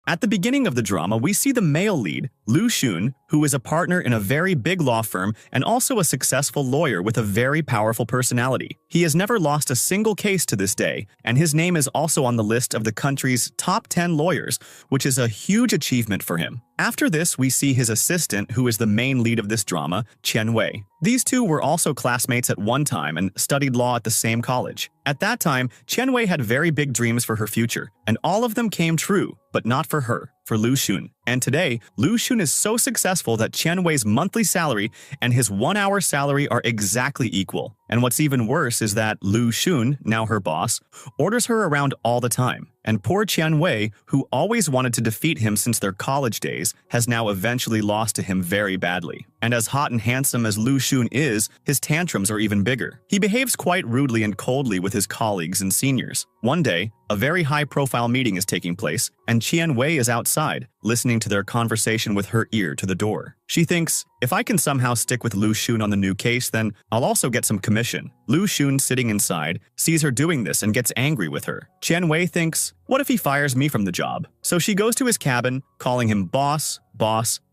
At the beginning of the drama, we see the male lead, Lu Xun, who is a partner in a very big law firm and also a successful lawyer with a very powerful personality. He has never lost a single case to this day, and his name is also on the list of the country's top 10 lawyers, which is a huge achievement for him. After this, we see his assistant, who is the main lead of this drama, Qian Wei. These two were also classmates at one time and studied law at the same college. At that time, Qian Wei had very big dreams for her future, and all of them came true, but not for her, for Lu Xun. And today, Lu Xun is so successful that Qian Wei's monthly salary and his 1-hour salary are exactly equal. And what's even worse is that Lu Xun, now her boss, orders her around all the time. And poor Qian Wei, who always wanted to defeat him since their college days, has now eventually lost to him very badly. And as hot and handsome as Lu Xun is, his tantrums are even bigger. He behaves quite rudely and coldly with his colleagues and seniors. One day, a very high-profile meeting is taking place, and Qian Wei is outside, listening to their conversation with her ear to the door. She thinks, if I can somehow stick with Lu Xun on the new case, then I'll also get some commission. Lu Xun, sitting inside, sees her doing this and gets angry with her. Qian Wei thinks, what if he fires me from the job? So she goes to his cabin, calling him boss,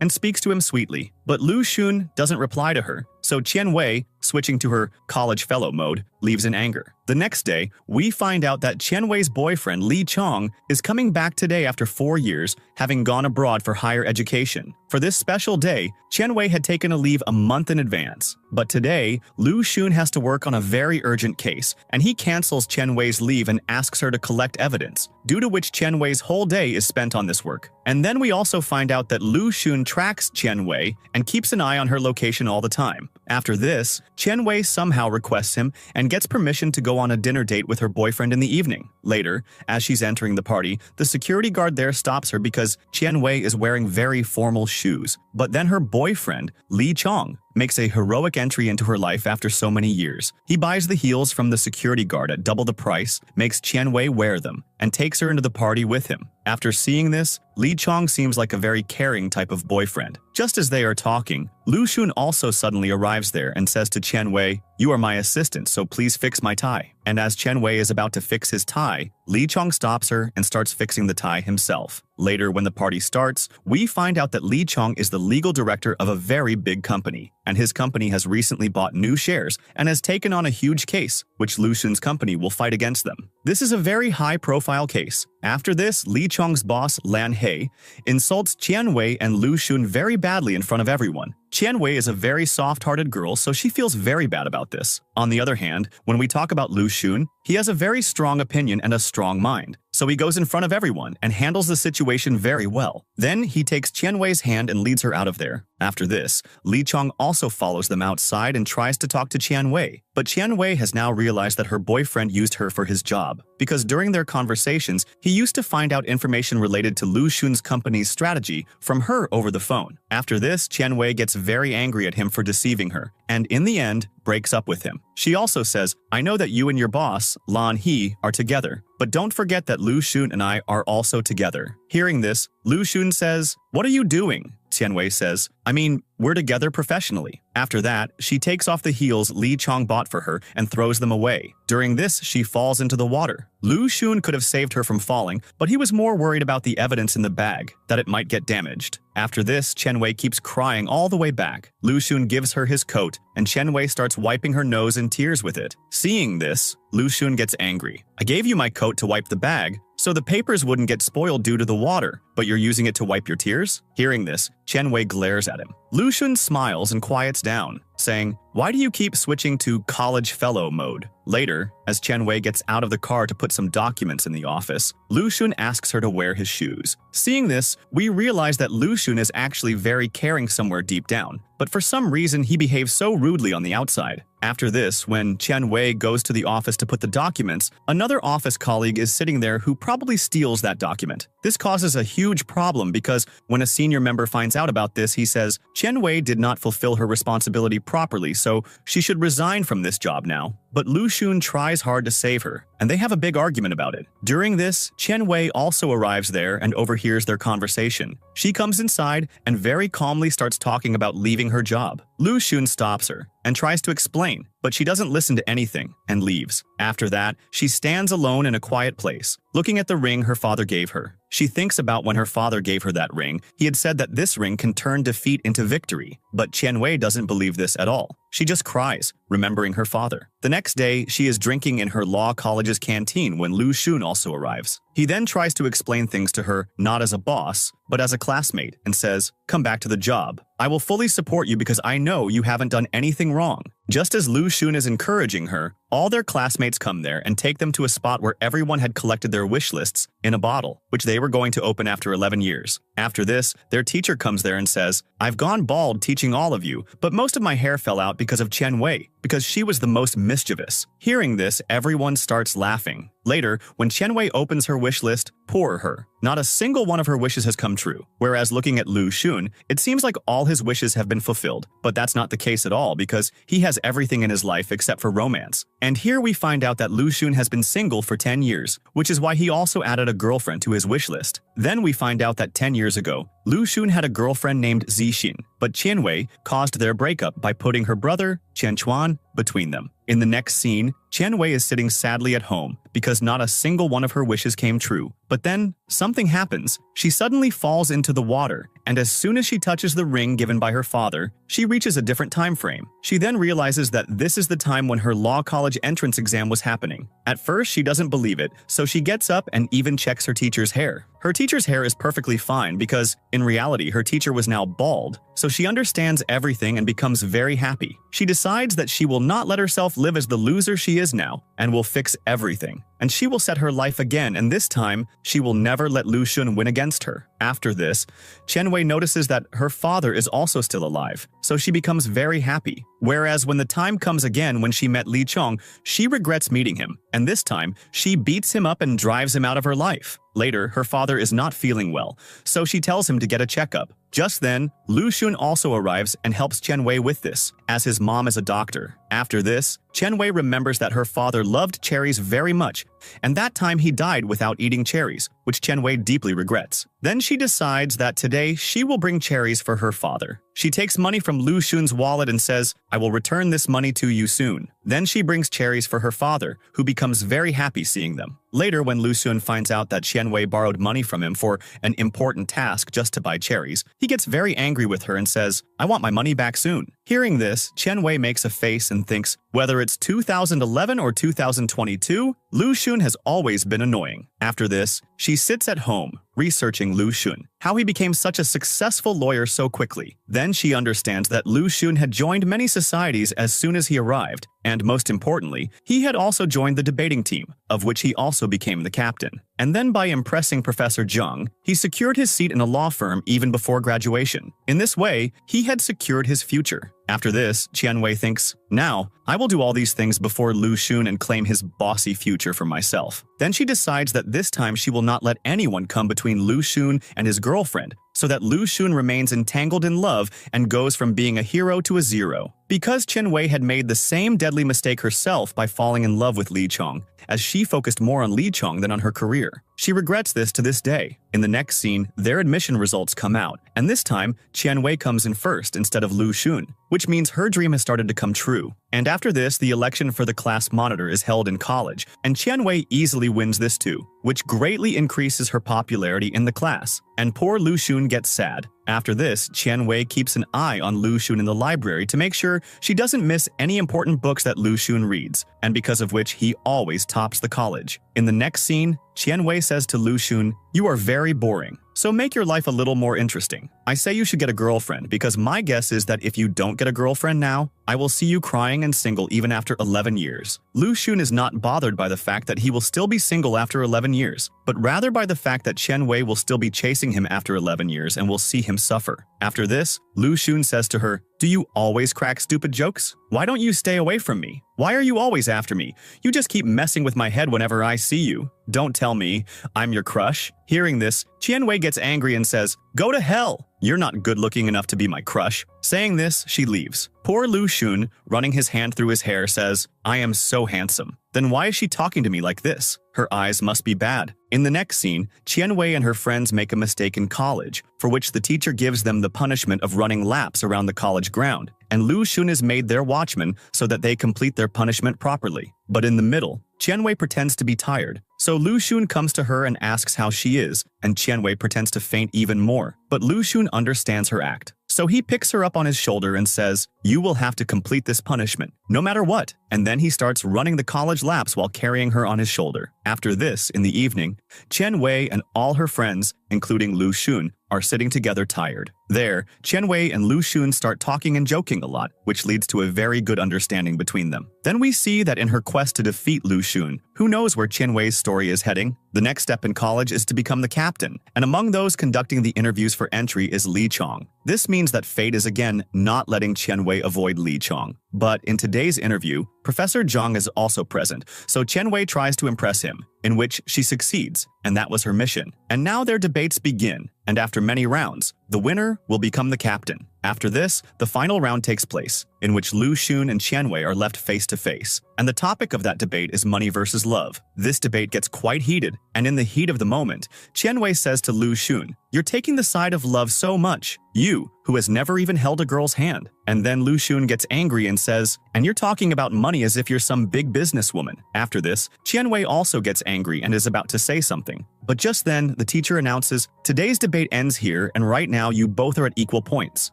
and speaks to him sweetly. But Lu Xun doesn't reply to her, so Qian Wei, switching to her college fellow mode, leaves in anger. The next day, we find out that Qian Wei's boyfriend, Li Chong, is coming back today after 4 years, having gone abroad for higher education. For this special day, Qian Wei had taken a leave a month in advance. But today, Lu Xun has to work on a very urgent case, and he cancels Qian Wei's leave and asks her to collect evidence, due to which Qian Wei's whole day is spent on this work. And then we also find out that Lu Xun tracks Qian Wei and keeps an eye on her location all the time. After this, Qian Wei somehow requests him and gets permission to go on a dinner date with her boyfriend in the evening. Later, as she's entering the party, the security guard there stops her because Qian Wei is wearing very formal shoes. But then her boyfriend, Li Chong, makes a heroic entry into her life after so many years. He buys the heels from the security guard at double the price, makes Qian Wei wear them, and takes her into the party with him. After seeing this, Li Chong seems like a very caring type of boyfriend. Just as they are talking, Lu Xun also suddenly arrives there and says to Qian Wei, "You are my assistant, so please fix my tie." And as Qian Wei is about to fix his tie, Li Chong stops her and starts fixing the tie himself. Later, when the party starts, we find out that Li Chong is the legal director of a very big company, and his company has recently bought new shares and has taken on a huge case, which Lu Xun's company will fight against them. This is a very high-profile case. After this, Li Chong's boss, Lan He, insults Qian Wei and Lu Xun very badly in front of everyone. Qian Wei is a very soft-hearted girl, so she feels very bad about this. On the other hand, when we talk about Lu Xun, he has a very strong opinion and a strong mind. So he goes in front of everyone and handles the situation very well. Then he takes Qian Wei's hand and leads her out of there. After this, Li Chong also follows them outside and tries to talk to Qian Wei. But Qian Wei has now realized that her boyfriend used her for his job, because during their conversations, he used to find out information related to Lu Xun's company's strategy from her over the phone. After this, Qian Wei gets very angry at him for deceiving her, and in the end, breaks up with him. She also says, "I know that you and your boss, Lan He, are together, but don't forget that Lu Xun and I are also together." Hearing this, Lu Xun says, "What are you doing?" Qian Wei says, "I mean, we're together professionally." After that, she takes off the heels Li Chong bought for her and throws them away. During this, she falls into the water. Lu Xun could have saved her from falling, but he was more worried about the evidence in the bag, that it might get damaged. After this, Qian Wei keeps crying all the way back. Lu Xun gives her his coat, and Qian Wei starts wiping her nose in tears with it. Seeing this, Lu Xun gets angry. "I gave you my coat to wipe the bag, so the papers wouldn't get spoiled due to the water, but you're using it to wipe your tears?" Hearing this, Qian Wei glares at him. Lu Xun smiles and quiets down, saying, "Why do you keep switching to college fellow mode?" Later, as Qian Wei gets out of the car to put some documents in the office, Lu Xun asks her to wear his shoes. Seeing this, we realize that Lu Xun is actually very caring somewhere deep down, but for some reason he behaves so rudely on the outside. After this, when Qian Wei goes to the office to put the documents, another office colleague is sitting there who probably steals that document. This causes a huge problem because when a senior member finds out about this, he says, Qian Wei did not fulfill her responsibility properly, so she should resign from this job now. but Lu Xun tries hard to save her, and they have a big argument about it. During this, Qian Wei also arrives there and overhears their conversation. She comes inside and very calmly starts talking about leaving her job. Lu Xun stops her and tries to explain, but she doesn't listen to anything and leaves. After that, she stands alone in a quiet place, looking at the ring her father gave her. She thinks about when her father gave her that ring. He had said that this ring can turn defeat into victory, but Qian Wei doesn't believe this at all. She just cries, remembering her father. The next day, she is drinking in her law college's canteen when Lu Xun also arrives. He then tries to explain things to her, not as a boss, but as a classmate, and says, "Come back to the job. I will fully support you because I know you haven't done anything wrong." Just as Lu Xun is encouraging her, all their classmates come there and take them to a spot where everyone had collected their wish lists in a bottle, which they were going to open after 11 years. After this, their teacher comes there and says, "I've gone bald teaching all of you, but most of my hair fell out because of Qian Wei, because she was the most mischievous." Hearing this, everyone starts laughing. Later, when Qian Wei opens her wish list, poor her. Not a single one of her wishes has come true. Whereas looking at Lu Xun, it seems like all his wishes have been fulfilled. But that's not the case at all because he has everything in his life except for romance. And here we find out that Lu Xun has been single for 10 years, which is why he also added a girlfriend to his wish list. Then we find out that 10 years ago, Lu Xun had a girlfriend named Zixin, but Qian Wei caused their breakup by putting her brother, Qian Chuan, between them. In the next scene, Qian Wei is sitting sadly at home because not a single one of her wishes came true. But then, something happens. She suddenly falls into the water, and as soon as she touches the ring given by her father, she reaches a different time frame. She then realizes that this is the time when her law college entrance exam was happening. At first, she doesn't believe it, so she gets up and even checks her teacher's hair. Her teacher's hair is perfectly fine because, in reality, her teacher was now bald, so she understands everything and becomes very happy. She decides that she will not let herself live as the loser she is now and will fix everything. And she will set her life again, and this time, she will never let Lu Xun win against her. After this, Qian Wei notices that her father is also still alive, so she becomes very happy. Whereas when the time comes again when she met Li Chong, she regrets meeting him, and this time, she beats him up and drives him out of her life. Later, her father is not feeling well, so she tells him to get a checkup. Just then, Lu Xun also arrives and helps Qian Wei with this, as his mom is a doctor. After this, Qian Wei remembers that her father loved cherries very much, and that time he died without eating cherries, which Qian Wei deeply regrets. Then she decides that today she will bring cherries for her father. She takes money from Lu Xun's wallet and says, "I will return this money to you soon." Then she brings cherries for her father, who becomes very happy seeing them. Later, when Lu Xun finds out that Qian Wei borrowed money from him for an important task just to buy cherries, he gets very angry with her and says, "I want my money back soon." Hearing this, Qian Wei makes a face and thinks, whether it's 2011 or 2022, Lu Xun has always been annoying. After this, she sits at home, researching Lu Xun, how he became such a successful lawyer so quickly. Then she understands that Lu Xun had joined many societies as soon as he arrived, and most importantly, he had also joined the debating team, of which he also became the captain. And then by impressing Professor Zheng, he secured his seat in a law firm even before graduation. In this way, he had secured his future. After this, Qian Wei thinks, now, I will do all these things before Lu Xun and claim his bossy future for myself. Then she decides that this time she will not let anyone come between Lu Xun and his girlfriend, so that Lu Xun remains entangled in love and goes from being a hero to a zero. Because Qian Wei had made the same deadly mistake herself by falling in love with Li Chong, as she focused more on Li Chong than on her career. She regrets this to this day. In the next scene, their admission results come out, and this time, Qian Wei comes in first instead of Lu Xun, which means her dream has started to come true. And after this, the election for the class monitor is held in college, and Qian Wei easily wins this too, which greatly increases her popularity in the class. And poor Lu Xun gets sad. After this, Qian Wei keeps an eye on Lu Xun in the library to make sure she doesn't miss any important books that Lu Xun reads, and because of which he always tops the college. In the next scene, Qian Wei says to Lu Xun, "You are very boring, so make your life a little more interesting. I say you should get a girlfriend because my guess is that if you don't get a girlfriend now, I will see you crying and single even after 11 years. Lu Xun is not bothered by the fact that he will still be single after 11 years, but rather by the fact that Qian Wei will still be chasing him after 11 years and will see him suffer. After this, Lu Xun says to her, "Do you always crack stupid jokes? Why don't you stay away from me? Why are you always after me? You just keep messing with my head whenever I see you. Don't tell me I'm your crush." Hearing this, Qian Wei gets angry and says, "Go to hell." You're not good-looking enough to be my crush." Saying this, she leaves. Poor Lu Xun, running his hand through his hair, says, "I am so handsome. Then why is she talking to me like this? Her eyes must be bad." In the next scene, Qian Wei and her friends make a mistake in college, for which the teacher gives them the punishment of running laps around the college ground, and Lu Xun is made their watchman so that they complete their punishment properly. But in the middle, Qian Wei pretends to be tired, so Lu Xun comes to her and asks how she is, and Qian Wei pretends to faint even more, but Lu Xun understands her act. So he picks her up on his shoulder and says, "You will have to complete this punishment, no matter what." And then he starts running the college laps while carrying her on his shoulder. After this, in the evening, Qian Wei and all her friends, including Lu Xun, are sitting together tired. There, Qian Wei and Lu Xun start talking and joking a lot, which leads to a very good understanding between them. Then we see that in her quest to defeat Lu Xun, who knows where Qian Wei's story is heading? The next step in college is to become the captain, and among those conducting the interviews for entry is Li Chong. This means that fate is again not letting Qian Wei avoid Li Chong. But in today's interview, Professor Zhang is also present, so Qian Wei tries to impress him, in which she succeeds, and that was her mission. And now their debates begin, and after many rounds, the winner will become the captain. After this, the final round takes place, in which Lu Xun and Qian Wei are left face to face, and the topic of that debate is money versus love. This debate gets quite heated, and in the heat of the moment, Qian Wei says to Lu Xun, "You're taking the side of love so much. You, who has never even held a girl's hand." And then Lu Xun gets angry and says, "And you're talking about money as if you're some big businesswoman." After this, Qian Wei also gets angry and is about to say something. But just then, the teacher announces, "Today's debate ends here, and right now you both are at equal points.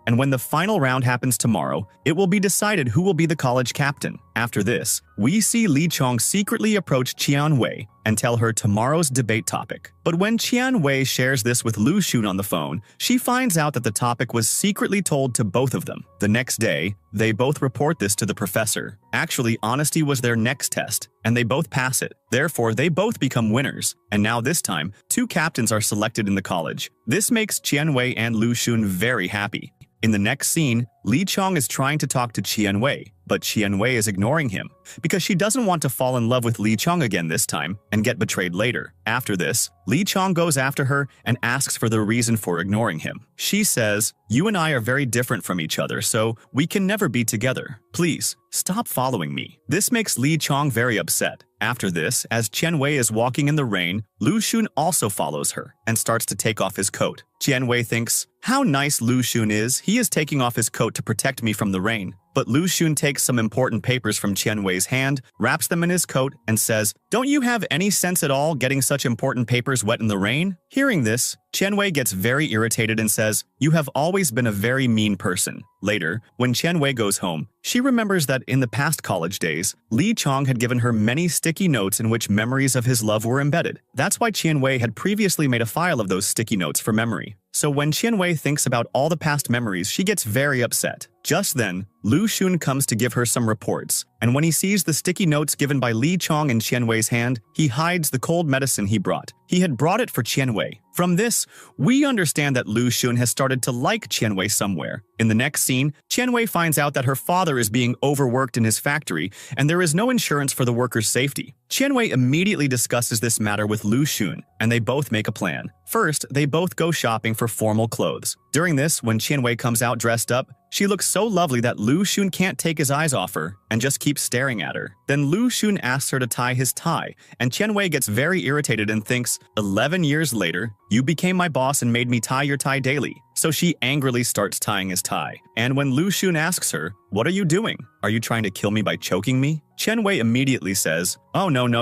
And when the final round happens tomorrow, it will be decided who will be the college captain." After this, we see Li Chong secretly approach Qian Wei and tell her tomorrow's debate topic. But when Qian Wei shares this with Lu Xun on the phone, she finds out that the topic was secretly told to both of them. The next day, they both report this to the professor. Actually, honesty was their next test, and they both pass it. Therefore, they both become winners. And now this time, 2 captains are selected in the college. This makes Qian Wei and Lu Xun very happy. In the next scene, Li Chong is trying to talk to Qian Wei, but Qian Wei is ignoring him because she doesn't want to fall in love with Li Chong again this time and get betrayed later. After this, Li Chong goes after her and asks for the reason for ignoring him. She says, "You and I are very different from each other, so we can never be together. Please, stop following me." This makes Li Chong very upset. After this, as Qian Wei is walking in the rain, Lu Xun also follows her and starts to take off his coat. Qian Wei thinks, "How nice Lu Xun is. He is taking off his coat to protect me from the rain." But Lu Xun takes some important papers from Qian Wei's hand, wraps them in his coat, and says, "Don't you have any sense at all getting such important papers wet in the rain?" Hearing this, Qian Wei gets very irritated and says, "You have always been a very mean person." Later, when Qian Wei goes home, she remembers that in the past college days, Li Chong had given her many sticky notes in which memories of his love were embedded. That's why Qian Wei had previously made a file of those sticky notes for memory. So when Qian Wei thinks about all the past memories, she gets very upset. Just then, Lu Xun comes to give her some reports, and when he sees the sticky notes given by Li Chong in Qian Wei's hand, he hides the cold medicine he brought. He had brought it for Qian Wei. From this, we understand that Lu Xun has started to like Qian Wei somewhere. In the next scene, Qian Wei finds out that her father is being overworked in his factory, and there is no insurance for the workers' safety. Qian Wei immediately discusses this matter with Lu Xun, and they both make a plan. First, they both go shopping for formal clothes. During this, when Qian Wei comes out dressed up, she looks so lovely that Lu Xun can't take his eyes off her and just keeps staring at her. Then Lu Xun asks her to tie his tie, and Qian Wei gets very irritated and thinks, 11 years later, you became my boss and made me tie your tie daily. So she angrily starts tying his tie. And when Lu Xun asks her, "What are you doing? Are you trying to kill me by choking me?" Qian Wei immediately says, "Oh no,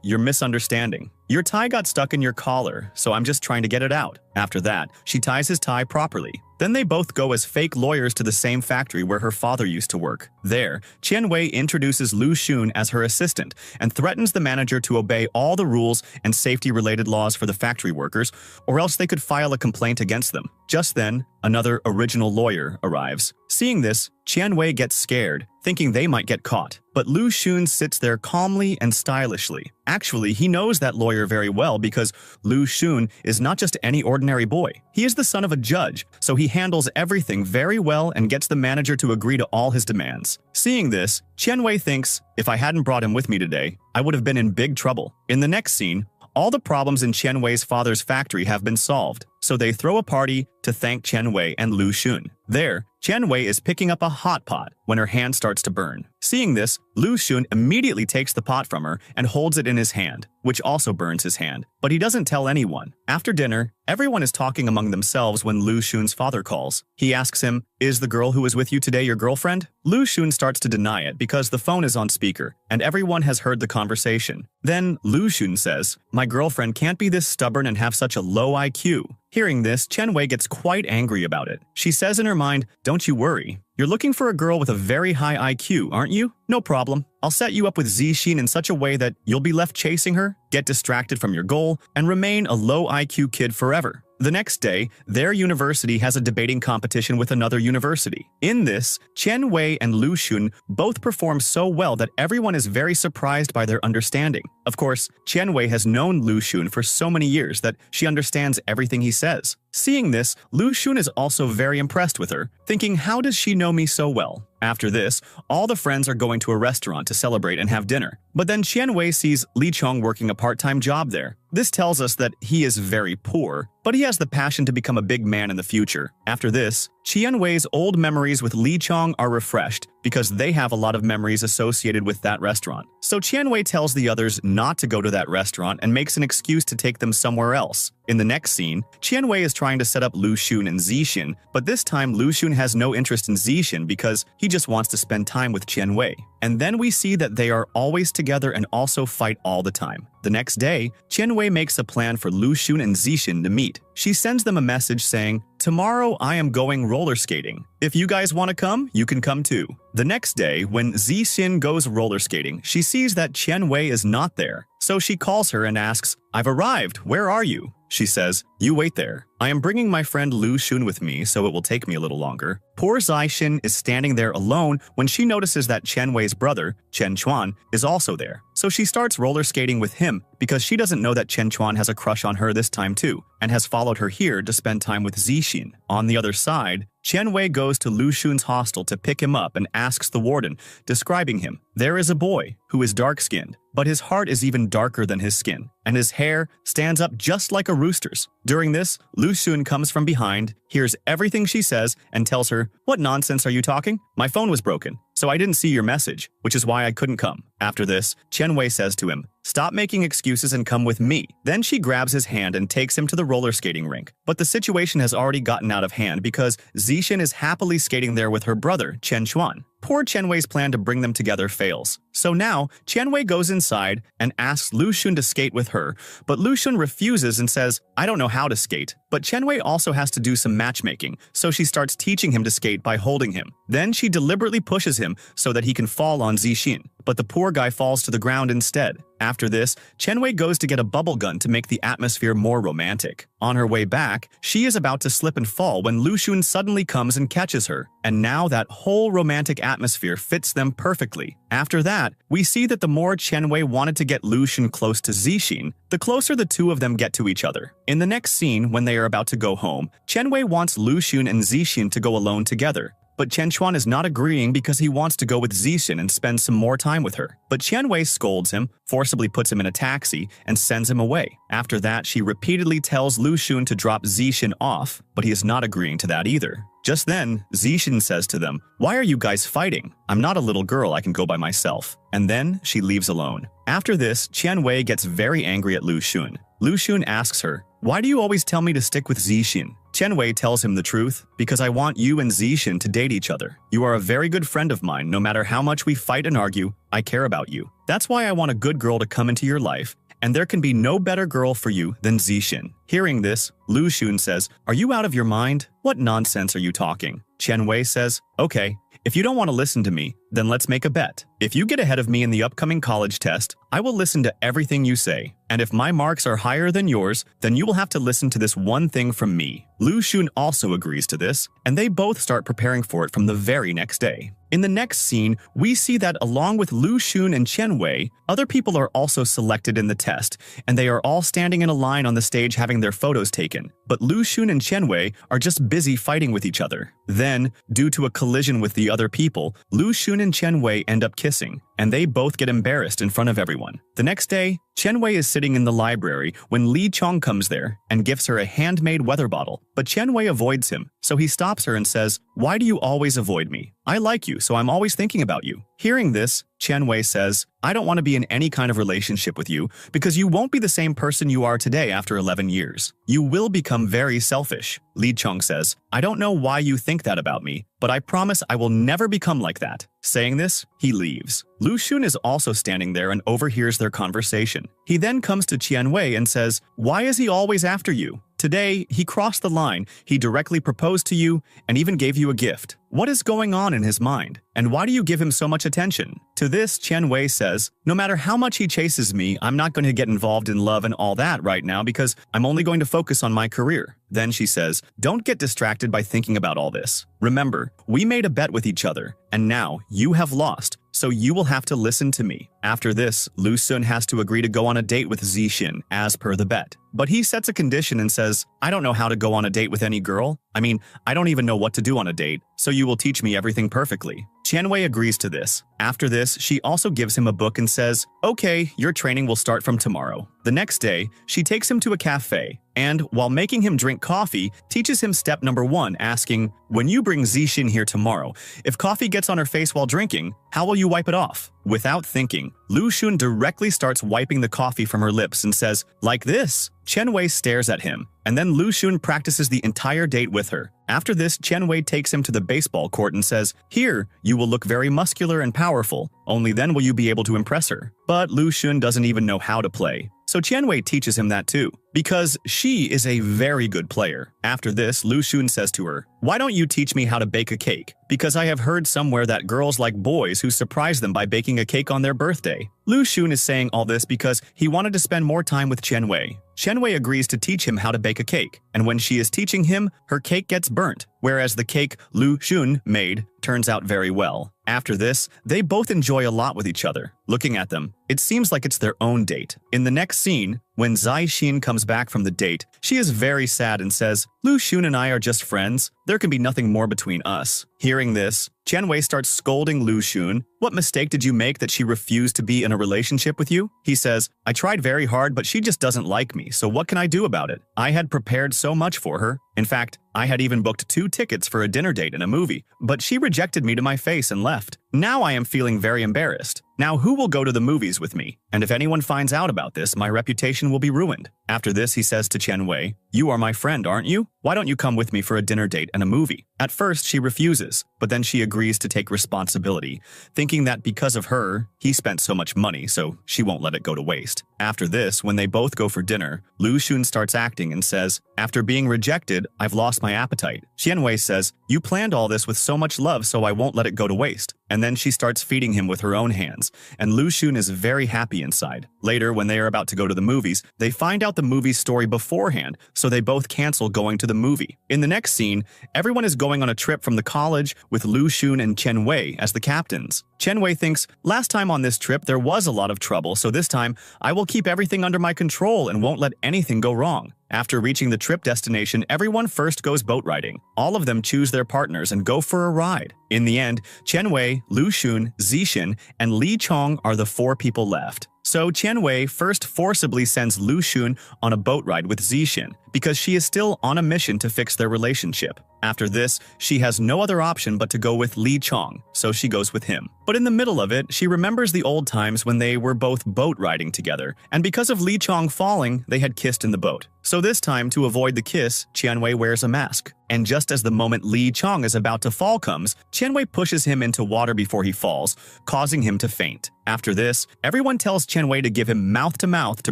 you're misunderstanding. Your tie got stuck in your collar, so I'm just trying to get it out." After that, she ties his tie properly. Then they both go as fake lawyers to the same factory where her father used to work. There, Qian Wei introduces Lu Xun as her assistant and threatens the manager to obey all the rules and safety-related laws for the factory workers, or else they could file a complaint against them. Just then, another original lawyer arrives. Seeing this, Qian Wei gets scared, thinking they might get caught. But Lu Xun sits there calmly and stylishly. Actually, he knows that lawyer very well because Lu Xun is not just any ordinary boy. He is the son of a judge, so he handles everything very well and gets the manager to agree to all his demands. Seeing this, Qian Wei thinks, if I hadn't brought him with me today, I would have been in big trouble. In the next scene, all the problems in Qian Wei's father's factory have been solved, so they throw a party to to thank Chen Wei and Lu Xun. There, Chen Wei is picking up a hot pot when her hand starts to burn. Seeing this, Lu Xun immediately takes the pot from her and holds it in his hand, which also burns his hand, but he doesn't tell anyone. After dinner, everyone is talking among themselves when Lu Xun's father calls. He asks him, "Is the girl who is with you today your girlfriend?" Lu Xun starts to deny it because the phone is on speaker, and everyone has heard the conversation. Then Lu Xun says, "My girlfriend can't be this stubborn and have such a low IQ." Hearing this, Chen Wei gets quite angry about it. She says in her mind, "Don't you worry. You're looking for a girl with a very high IQ, aren't you? No problem. I'll set you up with Zixin in such a way that you'll be left chasing her, get distracted from your goal, and remain a low IQ kid forever." The next day, their university has a debating competition with another university. In this, Chen Wei and Lu Xun both perform so well that everyone is very surprised by their understanding. Of course, Chen Wei has known Lu Xun for so many years that she understands everything he says. Seeing this, Lu Xun is also very impressed with her, thinking, "How does she know me so well?" After this, all the friends are going to a restaurant to celebrate and have dinner. But then Chen Wei sees Li Chong working a part-time job there. This tells us that he is very poor, but he has the passion to become a big man in the future. After this, Chen Wei's old memories with Li Chong are refreshed because they have a lot of memories associated with that restaurant. So Chen Wei tells the others not to go to that restaurant and makes an excuse to take them somewhere else. In the next scene, Chen Wei is trying to set up Lu Xun and Zixin, but this time Lu Xun has no interest in Zixin because he just wants to spend time with Chen Wei. And then we see that they are always together and also fight all the time. The next day, Chen Wei makes a plan for Lu Xun and Zixin to meet. She sends them a message saying, "Tomorrow I am going roller skating. If you guys want to come, you can come too." The next day, when Zixin goes roller skating, she sees that Chen Wei is not there. So she calls her and asks, "I've arrived, where are you?" She says, "You wait there. I am bringing my friend Lu Xun with me, so it will take me a little longer." Poor Zixin is standing there alone when she notices that Chen Wei's brother, Chen Chuan, is also there. So she starts roller skating with him because she doesn't know that Chen Chuan has a crush on her this time too, and has followed her here to spend time with Zixin. On the other side, Chen Wei goes to Lu Xun's hostel to pick him up and asks the warden, describing him. There is a boy who is dark-skinned, but his heart is even darker than his skin, and his hair stands up just like a rooster's. During this, Lu Xun comes from behind, hears everything she says, and tells her, "What nonsense are you talking? My phone was broken, so I didn't see your message, which is why I couldn't come." After this, Chen Wei says to him, "Stop making excuses and come with me." Then she grabs his hand and takes him to the roller skating rink. But the situation has already gotten out of hand because Zixin is happily skating there with her brother, Chen Chuan. Poor Chen Wei's plan to bring them together fails. So now, Chen Wei goes inside and asks Lu Xun to skate with her, but Lu Xun refuses and says, "I don't know how to skate." But Chen Wei also has to do some matchmaking, so she starts teaching him to skate by holding him. Then she deliberately pushes him so that he can fall on Zixin, but the poor guy falls to the ground instead. After this, Chen Wei goes to get a bubble gun to make the atmosphere more romantic. On her way back, she is about to slip and fall when Lu Xun suddenly comes and catches her, and now that whole romantic atmosphere fits them perfectly. After that, we see that the more Chen Wei wanted to get Lu Xun close to Zixin, the closer the two of them get to each other. In the next scene, when they are about to go home, Chen Wei wants Lu Xun and Zixin to go alone together. But Chen Chuan is not agreeing because he wants to go with Zixin and spend some more time with her. But Chen Wei scolds him, forcibly puts him in a taxi, and sends him away. After that, she repeatedly tells Lu Xun to drop Zixin off, but he is not agreeing to that either. Just then, Zixin says to them, "Why are you guys fighting? I'm not a little girl, I can go by myself." And then she leaves alone. After this, Chen Wei gets very angry at Lu Xun. Lu Xun asks her, "Why do you always tell me to stick with Zixin?" Chen Wei tells him the truth, "Because I want you and Zixin to date each other. You are a very good friend of mine. No matter how much we fight and argue, I care about you. That's why I want a good girl to come into your life, and there can be no better girl for you than Zixin." Hearing this, Lu Xun says, "Are you out of your mind? What nonsense are you talking?" Chen Wei says, "Okay, if you don't want to listen to me, then let's make a bet. If you get ahead of me in the upcoming college test, I will listen to everything you say. And if my marks are higher than yours, then you will have to listen to this one thing from me." Lu Xun also agrees to this, and they both start preparing for it from the very next day. In the next scene, we see that along with Lu Xun and Chen Wei, other people are also selected in the test, and they are all standing in a line on the stage having their photos taken. But Lu Xun and Chen Wei are just busy fighting with each other. Then, due to a collision with the other people, Lu Xun and Chen Wei end up kissing, and they both get embarrassed in front of everyone. The next day, Chen Wei is sitting in the library when Li Chong comes there and gives her a handmade weather bottle, but Chen Wei avoids him, so he stops her and says, "Why do you always avoid me? I like you, so I'm always thinking about you." Hearing this, Chen Wei says, "I don't want to be in any kind of relationship with you because you won't be the same person you are today after 11 years. You will become very selfish." Li Chong says, "I don't know why you think that about me, but I promise I will never become like that." Saying this, he leaves. Lu Xun is also standing there and overhears their conversation. He then comes to Chen Wei and says, "Why is he always after you? Today, he crossed the line, he directly proposed to you, and even gave you a gift. What is going on in his mind? And why do you give him so much attention?" To this, Chen Wei says, "No matter how much he chases me, I'm not going to get involved in love and all that right now because I'm only going to focus on my career." Then she says, "Don't get distracted by thinking about all this. Remember, we made a bet with each other, and now you have lost, so you will have to listen to me." After this, Lu Xun has to agree to go on a date with Zixin as per the bet. But he sets a condition and says, "I don't know how to go on a date with any girl. I don't even know what to do on a date, so you will teach me everything perfectly." Chen Wei agrees to this. After this, she also gives him a book and says, "Okay, your training will start from tomorrow." The next day, she takes him to a cafe, and while making him drink coffee, teaches him step number 1, asking, "When you bring Zixin here tomorrow, if coffee gets on her face while drinking, how will you wipe it off?" Without thinking, Lu Xun directly starts wiping the coffee from her lips and says, "Like this." Chen Wei stares at him, and then Lu Xun practices the entire date with her. After this, Chen Wei takes him to the baseball court and says, "Here, you will look very muscular and powerful. Only then will you be able to impress her." But Lu Xun doesn't even know how to play. So Chen Wei teaches him that too, because she is a very good player. After this, Lu Xun says to her, "Why don't you teach me how to bake a cake? Because I have heard somewhere that girls like boys who surprise them by baking a cake on their birthday." Lu Xun is saying all this because he wanted to spend more time with Chen Wei. Chen Wei agrees to teach him how to bake a cake, and when she is teaching him, her cake gets burnt, whereas the cake Lu Xun made turns out very well. After this, they both enjoy a lot with each other. Looking at them, it seems like it's their own date. In the next scene, when Zixin comes back from the date, she is very sad and says, "Lu Xun and I are just friends. There can be nothing more between us." Hearing this, Chen Wei starts scolding Lu Xun. "What mistake did you make that she refused to be in a relationship with you?" He says, "I tried very hard, but she just doesn't like me, so what can I do about it? I had prepared so much for her. In fact, I had even booked 2 tickets for a dinner date and a movie, but she rejected me to my face and left. Now I am feeling very embarrassed. Now who will go to the movies with me? And if anyone finds out about this, my reputation will be ruined." After this, he says to Chen Wei, "You are my friend, aren't you? Why don't you come with me for a dinner date and a movie?" At first, she refuses, but then she agrees to take responsibility, thinking that because of her, he spent so much money, so she won't let it go to waste. After this, when they both go for dinner, Lu Xun starts acting and says, "After being rejected, I've lost my appetite." Chen Wei says, "You planned all this with so much love, so I won't let it go to waste." And then she starts feeding him with her own hands, and Lu Xun is very happy inside. Later, when they are about to go to the movies, they find out the movie story beforehand, so they both cancel going to the movie. In the next scene, everyone is going on a trip from the college with Lu Xun and Chen Wei as the captains. Chen Wei thinks, "Last time on this trip there was a lot of trouble, so this time I will keep everything under my control and won't let anything go wrong." After reaching the trip destination, everyone first goes boat riding. All of them choose their partners and go for a ride. In the end, Chen Wei, Lu Xun, Zixin, and Li Chong are the 4 people left. So Chen Wei first forcibly sends Lu Xun on a boat ride with Zixin because she is still on a mission to fix their relationship. After this, she has no other option but to go with Li Chong, so she goes with him. But in the middle of it, she remembers the old times when they were both boat riding together, and because of Li Chong falling, they had kissed in the boat. So this time, to avoid the kiss, Chen Wei wears a mask. And just as the moment Li Chong is about to fall comes, Chen Wei pushes him into water before he falls, causing him to faint. After this, everyone tells Chen Wei to give him mouth-to-mouth to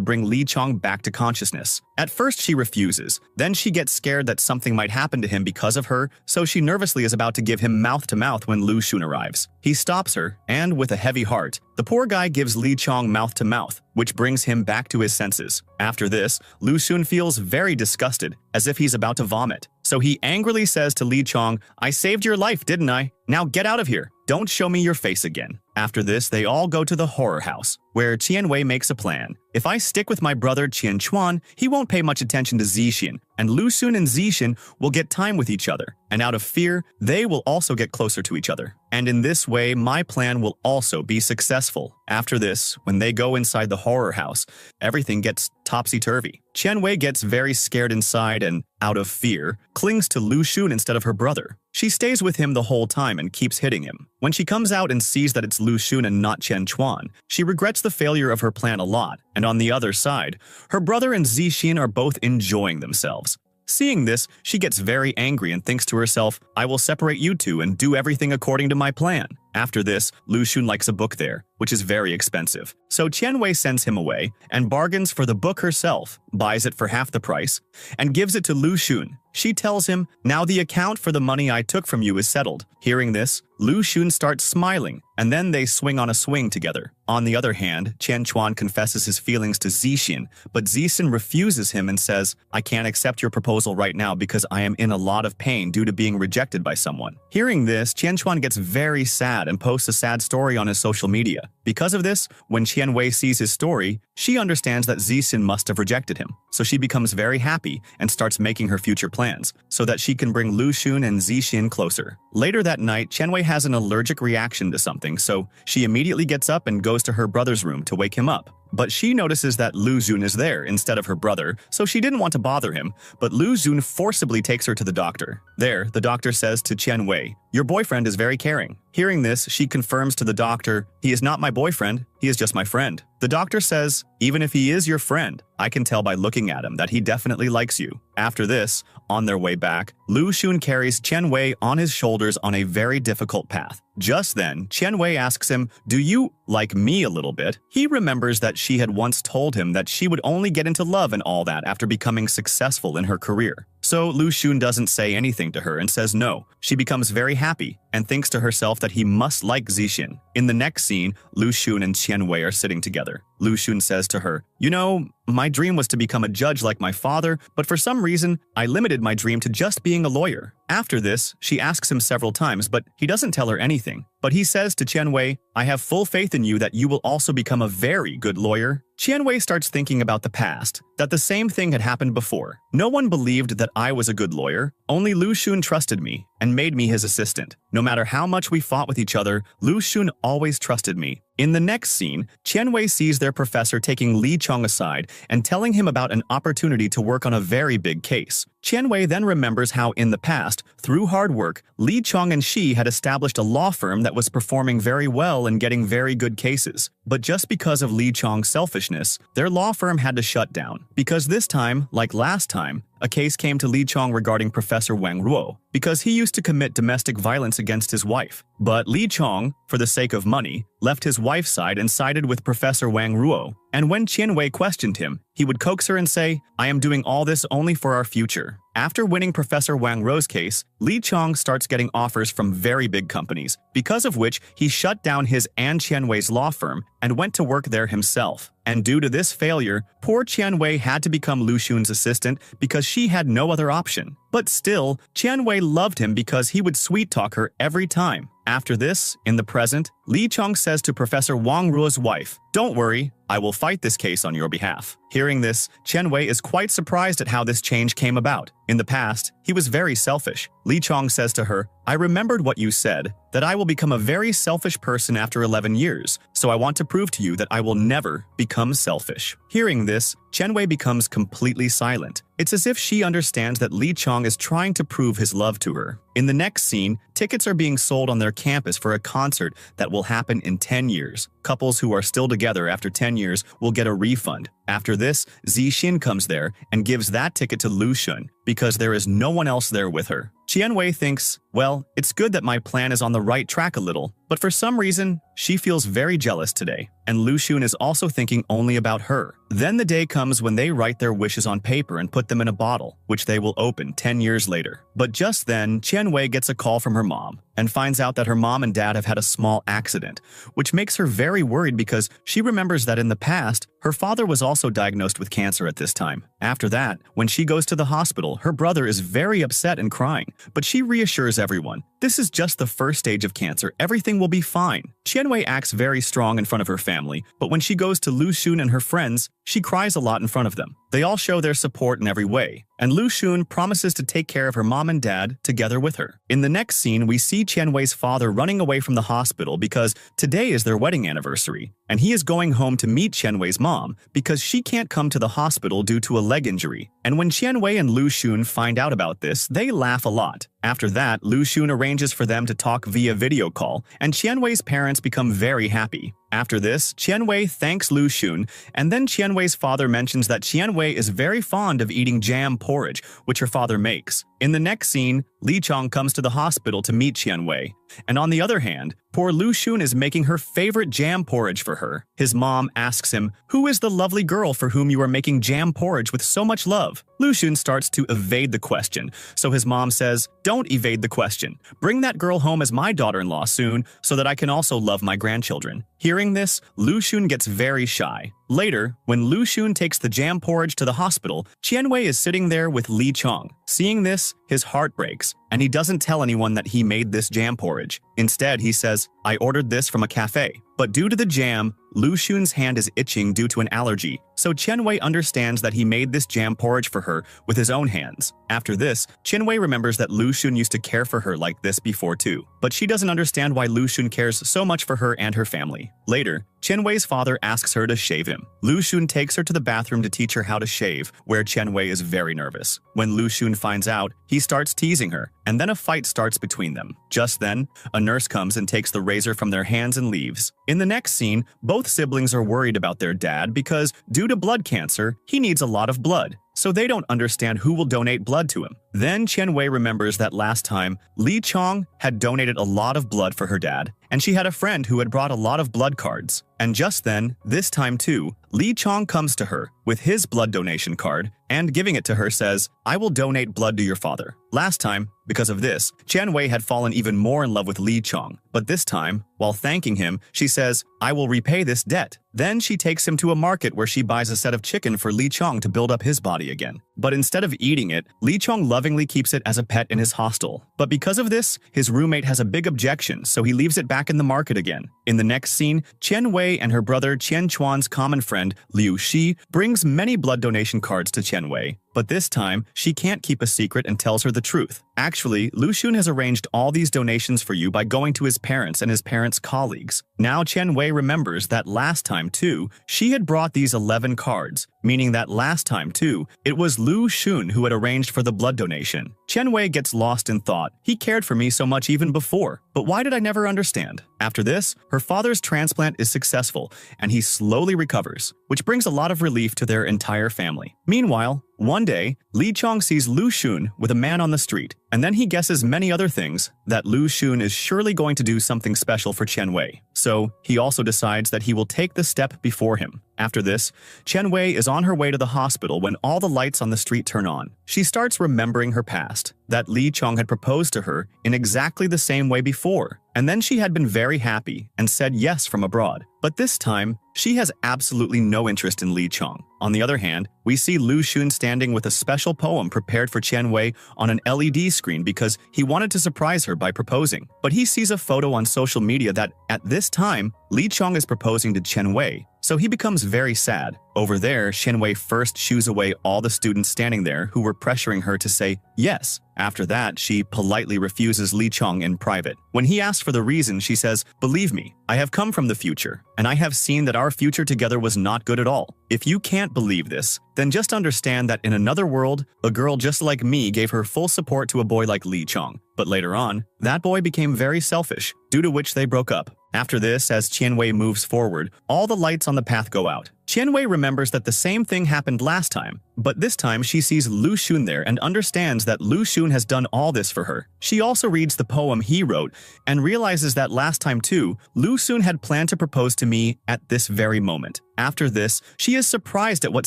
bring Li Chong back to consciousness. At first, she refuses. Then she gets scared that something might happen to him because of her, so she nervously is about to give him mouth-to-mouth when Lu Xun arrives. He stops her, and with a heavy heart, the poor guy gives Li Chong mouth-to-mouth, which brings him back to his senses. After this, Lu Xun feels very disgusted, as if he's about to vomit. So he angrily says to Li Chong, "I saved your life, didn't I? Now get out of here. Don't show me your face again." After this, they all go to the horror house, where Qianwei makes a plan. If I stick with my brother Qianquan, he won't pay much attention to Zixin, and Lu Xun and Zixin will get time with each other, and out of fear, they will also get closer to each other. And in this way, my plan will also be successful. After this, when they go inside the horror house, everything gets topsy-turvy. Qianwei gets very scared inside and, out of fear, clings to Lu Xun instead of her brother. She stays with him the whole time and keeps hitting him. When she comes out and sees that it's Lu Xun and not Qianquan, she regrets the failure of her plan a lot, and on the other side, her brother and Zixin are both enjoying themselves. Seeing this, she gets very angry and thinks to herself, I will separate you two and do everything according to my plan. After this, Lu Xun likes a book there, which is very expensive. So Qianwei sends him away and bargains for the book herself, buys it for half the price, and gives it to Lu Xun. She tells him, now the account for the money I took from you is settled. Hearing this, Lu Xun starts smiling, and then they swing on a swing together. On the other hand, Qianquan confesses his feelings to Zixin, but Zixin refuses him and says, I can't accept your proposal right now because I am in a lot of pain due to being rejected by someone. Hearing this, Qianquan gets very sad and posts a sad story on his social media. Because of this, when Qianwei sees his story, she understands that Zixin must have rejected him, so she becomes very happy and starts making her future plans, so that she can bring Lu Xun and Zixin closer. Later that night, Qianwei has an allergic reaction to something, so she immediately gets up and goes to her brother's room to wake him up. But she notices that Lu Xun is there instead of her brother, so she didn't want to bother him, but Lu Xun forcibly takes her to the doctor. There, the doctor says to Qianwei, your boyfriend is very caring. Hearing this, she confirms to the doctor, he is not my boyfriend, he is just my friend. The doctor says, even if he is your friend, I can tell by looking at him that he definitely likes you. After this, on their way back, Lu Xun carries Qianwei on his shoulders on a very difficult path. Just then, Qianwei asks him, do you like me a little bit? He remembers that she had once told him that she would only get into love and all that after becoming successful in her career. So Lu Xun doesn't say anything to her and says no. She becomes very happy and thinks to herself that he must like Zixin. In the next scene, Lu Xun and Qianwei are sitting together. Lu Xun says to her, you know, my dream was to become a judge like my father, but for some reason, I limited my dream to just being a lawyer. After this, she asks him several times, but he doesn't tell her anything. But he says to Qianwei, I have full faith in you that you will also become a very good lawyer. Qianwei starts thinking about the past, that the same thing had happened before. No one believed that I was a good lawyer. Only Lu Xun trusted me and made me his assistant. No matter how much we fought with each other, Lu Xun always trusted me. In the next scene, Qianwei sees their professor taking Li Chong aside and telling him about an opportunity to work on a very big case. Qianwei then remembers how in the past, through hard work, Li Chong and she had established a law firm that was performing very well and getting very good cases. But just because of Li Chong's selfishness, their law firm had to shut down. Because this time, like last time, a case came to Li Chong regarding Professor Wang Ruo, because he used to commit domestic violence against his wife. But Li Chong, for the sake of money, left his wife's side and sided with Professor Wang Ruo. And when Qianwei questioned him, he would coax her and say, I am doing all this only for our future. After winning Professor Wang Ruo's case, Li Chong starts getting offers from very big companies, because of which he shut down his and Qianwei's law firm and went to work there himself. And due to this failure, poor Qianwei had to become Lu Xun's assistant because she had no other option. But still, Qianwei loved him because he would sweet-talk her every time. After this, in the present, Li Chong says to Professor Wang Ruo's wife, don't worry, I will fight this case on your behalf. Hearing this, Qianwei is quite surprised at how this change came about. In the past, he was very selfish. Li Chong says to her, I remembered what you said, that I will become a very selfish person after 11 years, so I want to prove to you that I will never become selfish. Hearing this, Qianwei becomes completely silent. It's as if she understands that Li Chong is trying to prove his love to her. In the next scene, tickets are being sold on their campus for a concert that will happen in 10 years. Couples who are still together after 10 years will get a refund. After this, Zixin comes there and gives that ticket to Lu Xun because there is no one else there with her. Qianwei thinks, well, it's good that my plan is on the right track a little, but for some reason, she feels very jealous today, and Lu Xun is also thinking only about her. Then the day comes when they write their wishes on paper and put them in a bottle, which they will open 10 years later. But just then, Qianwei gets a call from her mom and finds out that her mom and dad have had a small accident, which makes her very worried because she remembers that in the past, her father was also diagnosed with cancer at this time. After that, when she goes to the hospital, her brother is very upset and crying, but she reassures everyone This is just the first stage of cancer. Everything will be fine. Qianwei acts very strong in front of her family, but when she goes to Lu Xun and her friends, she cries a lot in front of them. They all show their support in every way, and Lu Xun promises to take care of her mom and dad together with her. In the next scene, we see Qianwei's father running away from the hospital because today is their wedding anniversary, and he is going home to meet Qianwei's mom because she can't come to the hospital due to a leg injury. And when Qianwei and Lu Xun find out about this, they laugh a lot. After that, Lu Xun arranges for them to talk via video call, and Qianwei's parents become very happy. After this, Qianwei thanks Lu Xun, and then Qianwei's father mentions that Qianwei is very fond of eating jam porridge, which her father makes. In the next scene, Li Chong comes to the hospital to meet Qianwei. And on the other hand, poor Lu Xun is making her favorite jam porridge for her. His mom asks him, "Who is the lovely girl for whom you are making jam porridge with so much love?" Lu Xun starts to evade the question, so his mom says, "Don't evade the question. Bring that girl home as my daughter-in-law soon so that I can also love my grandchildren." Hearing this, Lu Xun gets very shy. Later, when Lu Xun takes the jam porridge to the hospital, Qianwei is sitting there with Li Chong. Seeing this, his heart breaks, and he doesn't tell anyone that he made this jam porridge. Instead, he says, "I ordered this from a cafe." But due to the jam, Lu Xun's hand is itching due to an allergy, so Qianwei understands that he made this jam porridge for her with his own hands. After this, Qianwei remembers that Lu Xun used to care for her like this before too, but she doesn't understand why Lu Xun cares so much for her and her family. Later, Qianwei's father asks her to shave him. Lu Xun takes her to the bathroom to teach her how to shave, where Qianwei is very nervous. When Lu Xun finds out, he starts teasing her, and then a fight starts between them. Just then, a nurse comes and takes the razor from their hands and leaves. In the next scene, both siblings are worried about their dad because, due to blood cancer, he needs a lot of blood, so they don't understand who will donate blood to him. Then Qianwei remembers that last time, Li Chong had donated a lot of blood for her dad, and she had a friend who had brought a lot of blood cards. And just then, this time too, Li Chong comes to her with his blood donation card and giving it to her says, "I will donate blood to your father." Last time, because of this, Qianwei had fallen even more in love with Li Chong, but this time, while thanking him, she says, "I will repay this debt." Then she takes him to a market where she buys a set of chicken for Li Chong to build up his body again. But instead of eating it, Li Chong lovingly keeps it as a pet in his hostel. But because of this, his roommate has a big objection, so he leaves it back in the market again. In the next scene, Qianwei and her brother Qian Chuan's common friend, Liu Shi, brings many blood donation cards to Qianwei. But this time, she can't keep a secret and tells her the truth. Actually, Lu Xun has arranged all these donations for you by going to his parents and his parents' colleagues. Now Qianwei remembers that last time too, she had brought these 11 cards, meaning that last time too, it was Lu Xun who had arranged for the blood donation. Qianwei gets lost in thought. He cared for me so much even before, but why did I never understand? After this, her father's transplant is successful, and he slowly recovers, which brings a lot of relief to their entire family. Meanwhile, one day, Li Chong sees Lu Xun with a man on the street, and then he guesses many other things that Lu Xun is surely going to do something special for Qianwei. So, he also decides that he will take the step before him. After this, Qianwei is on her way to the hospital when all the lights on the street turn on. She starts remembering her past, that Li Chong had proposed to her in exactly the same way before, and then she had been very happy and said yes from abroad. But this time, she has absolutely no interest in Li Chong. On the other hand, we see Lu Xun standing with a special poem prepared for Qianwei on an LED screen because he wanted to surprise her by proposing. But he sees a photo on social media that, at this time, Li Chong is proposing to Qianwei, so he becomes very sad. Over there, Qianwei first shoos away all the students standing there who were pressuring her to say yes. After that, she politely refuses Li Chong in private. When he asks for the reason, she says, "Believe me, I have come from the future, and I have seen that our future together was not good at all. If you can't believe this, then just understand that in another world, a girl just like me gave her full support to a boy like Li Chong. But later on, that boy became very selfish, due to which they broke up." After this, as Qianwei moves forward, all the lights on the path go out. Qianwei remembers that the same thing happened last time, but this time she sees Lu Xun there and understands that Lu Xun has done all this for her. She also reads the poem he wrote and realizes that last time too, Lu Xun had planned to propose to me at this very moment. After this, she is surprised at what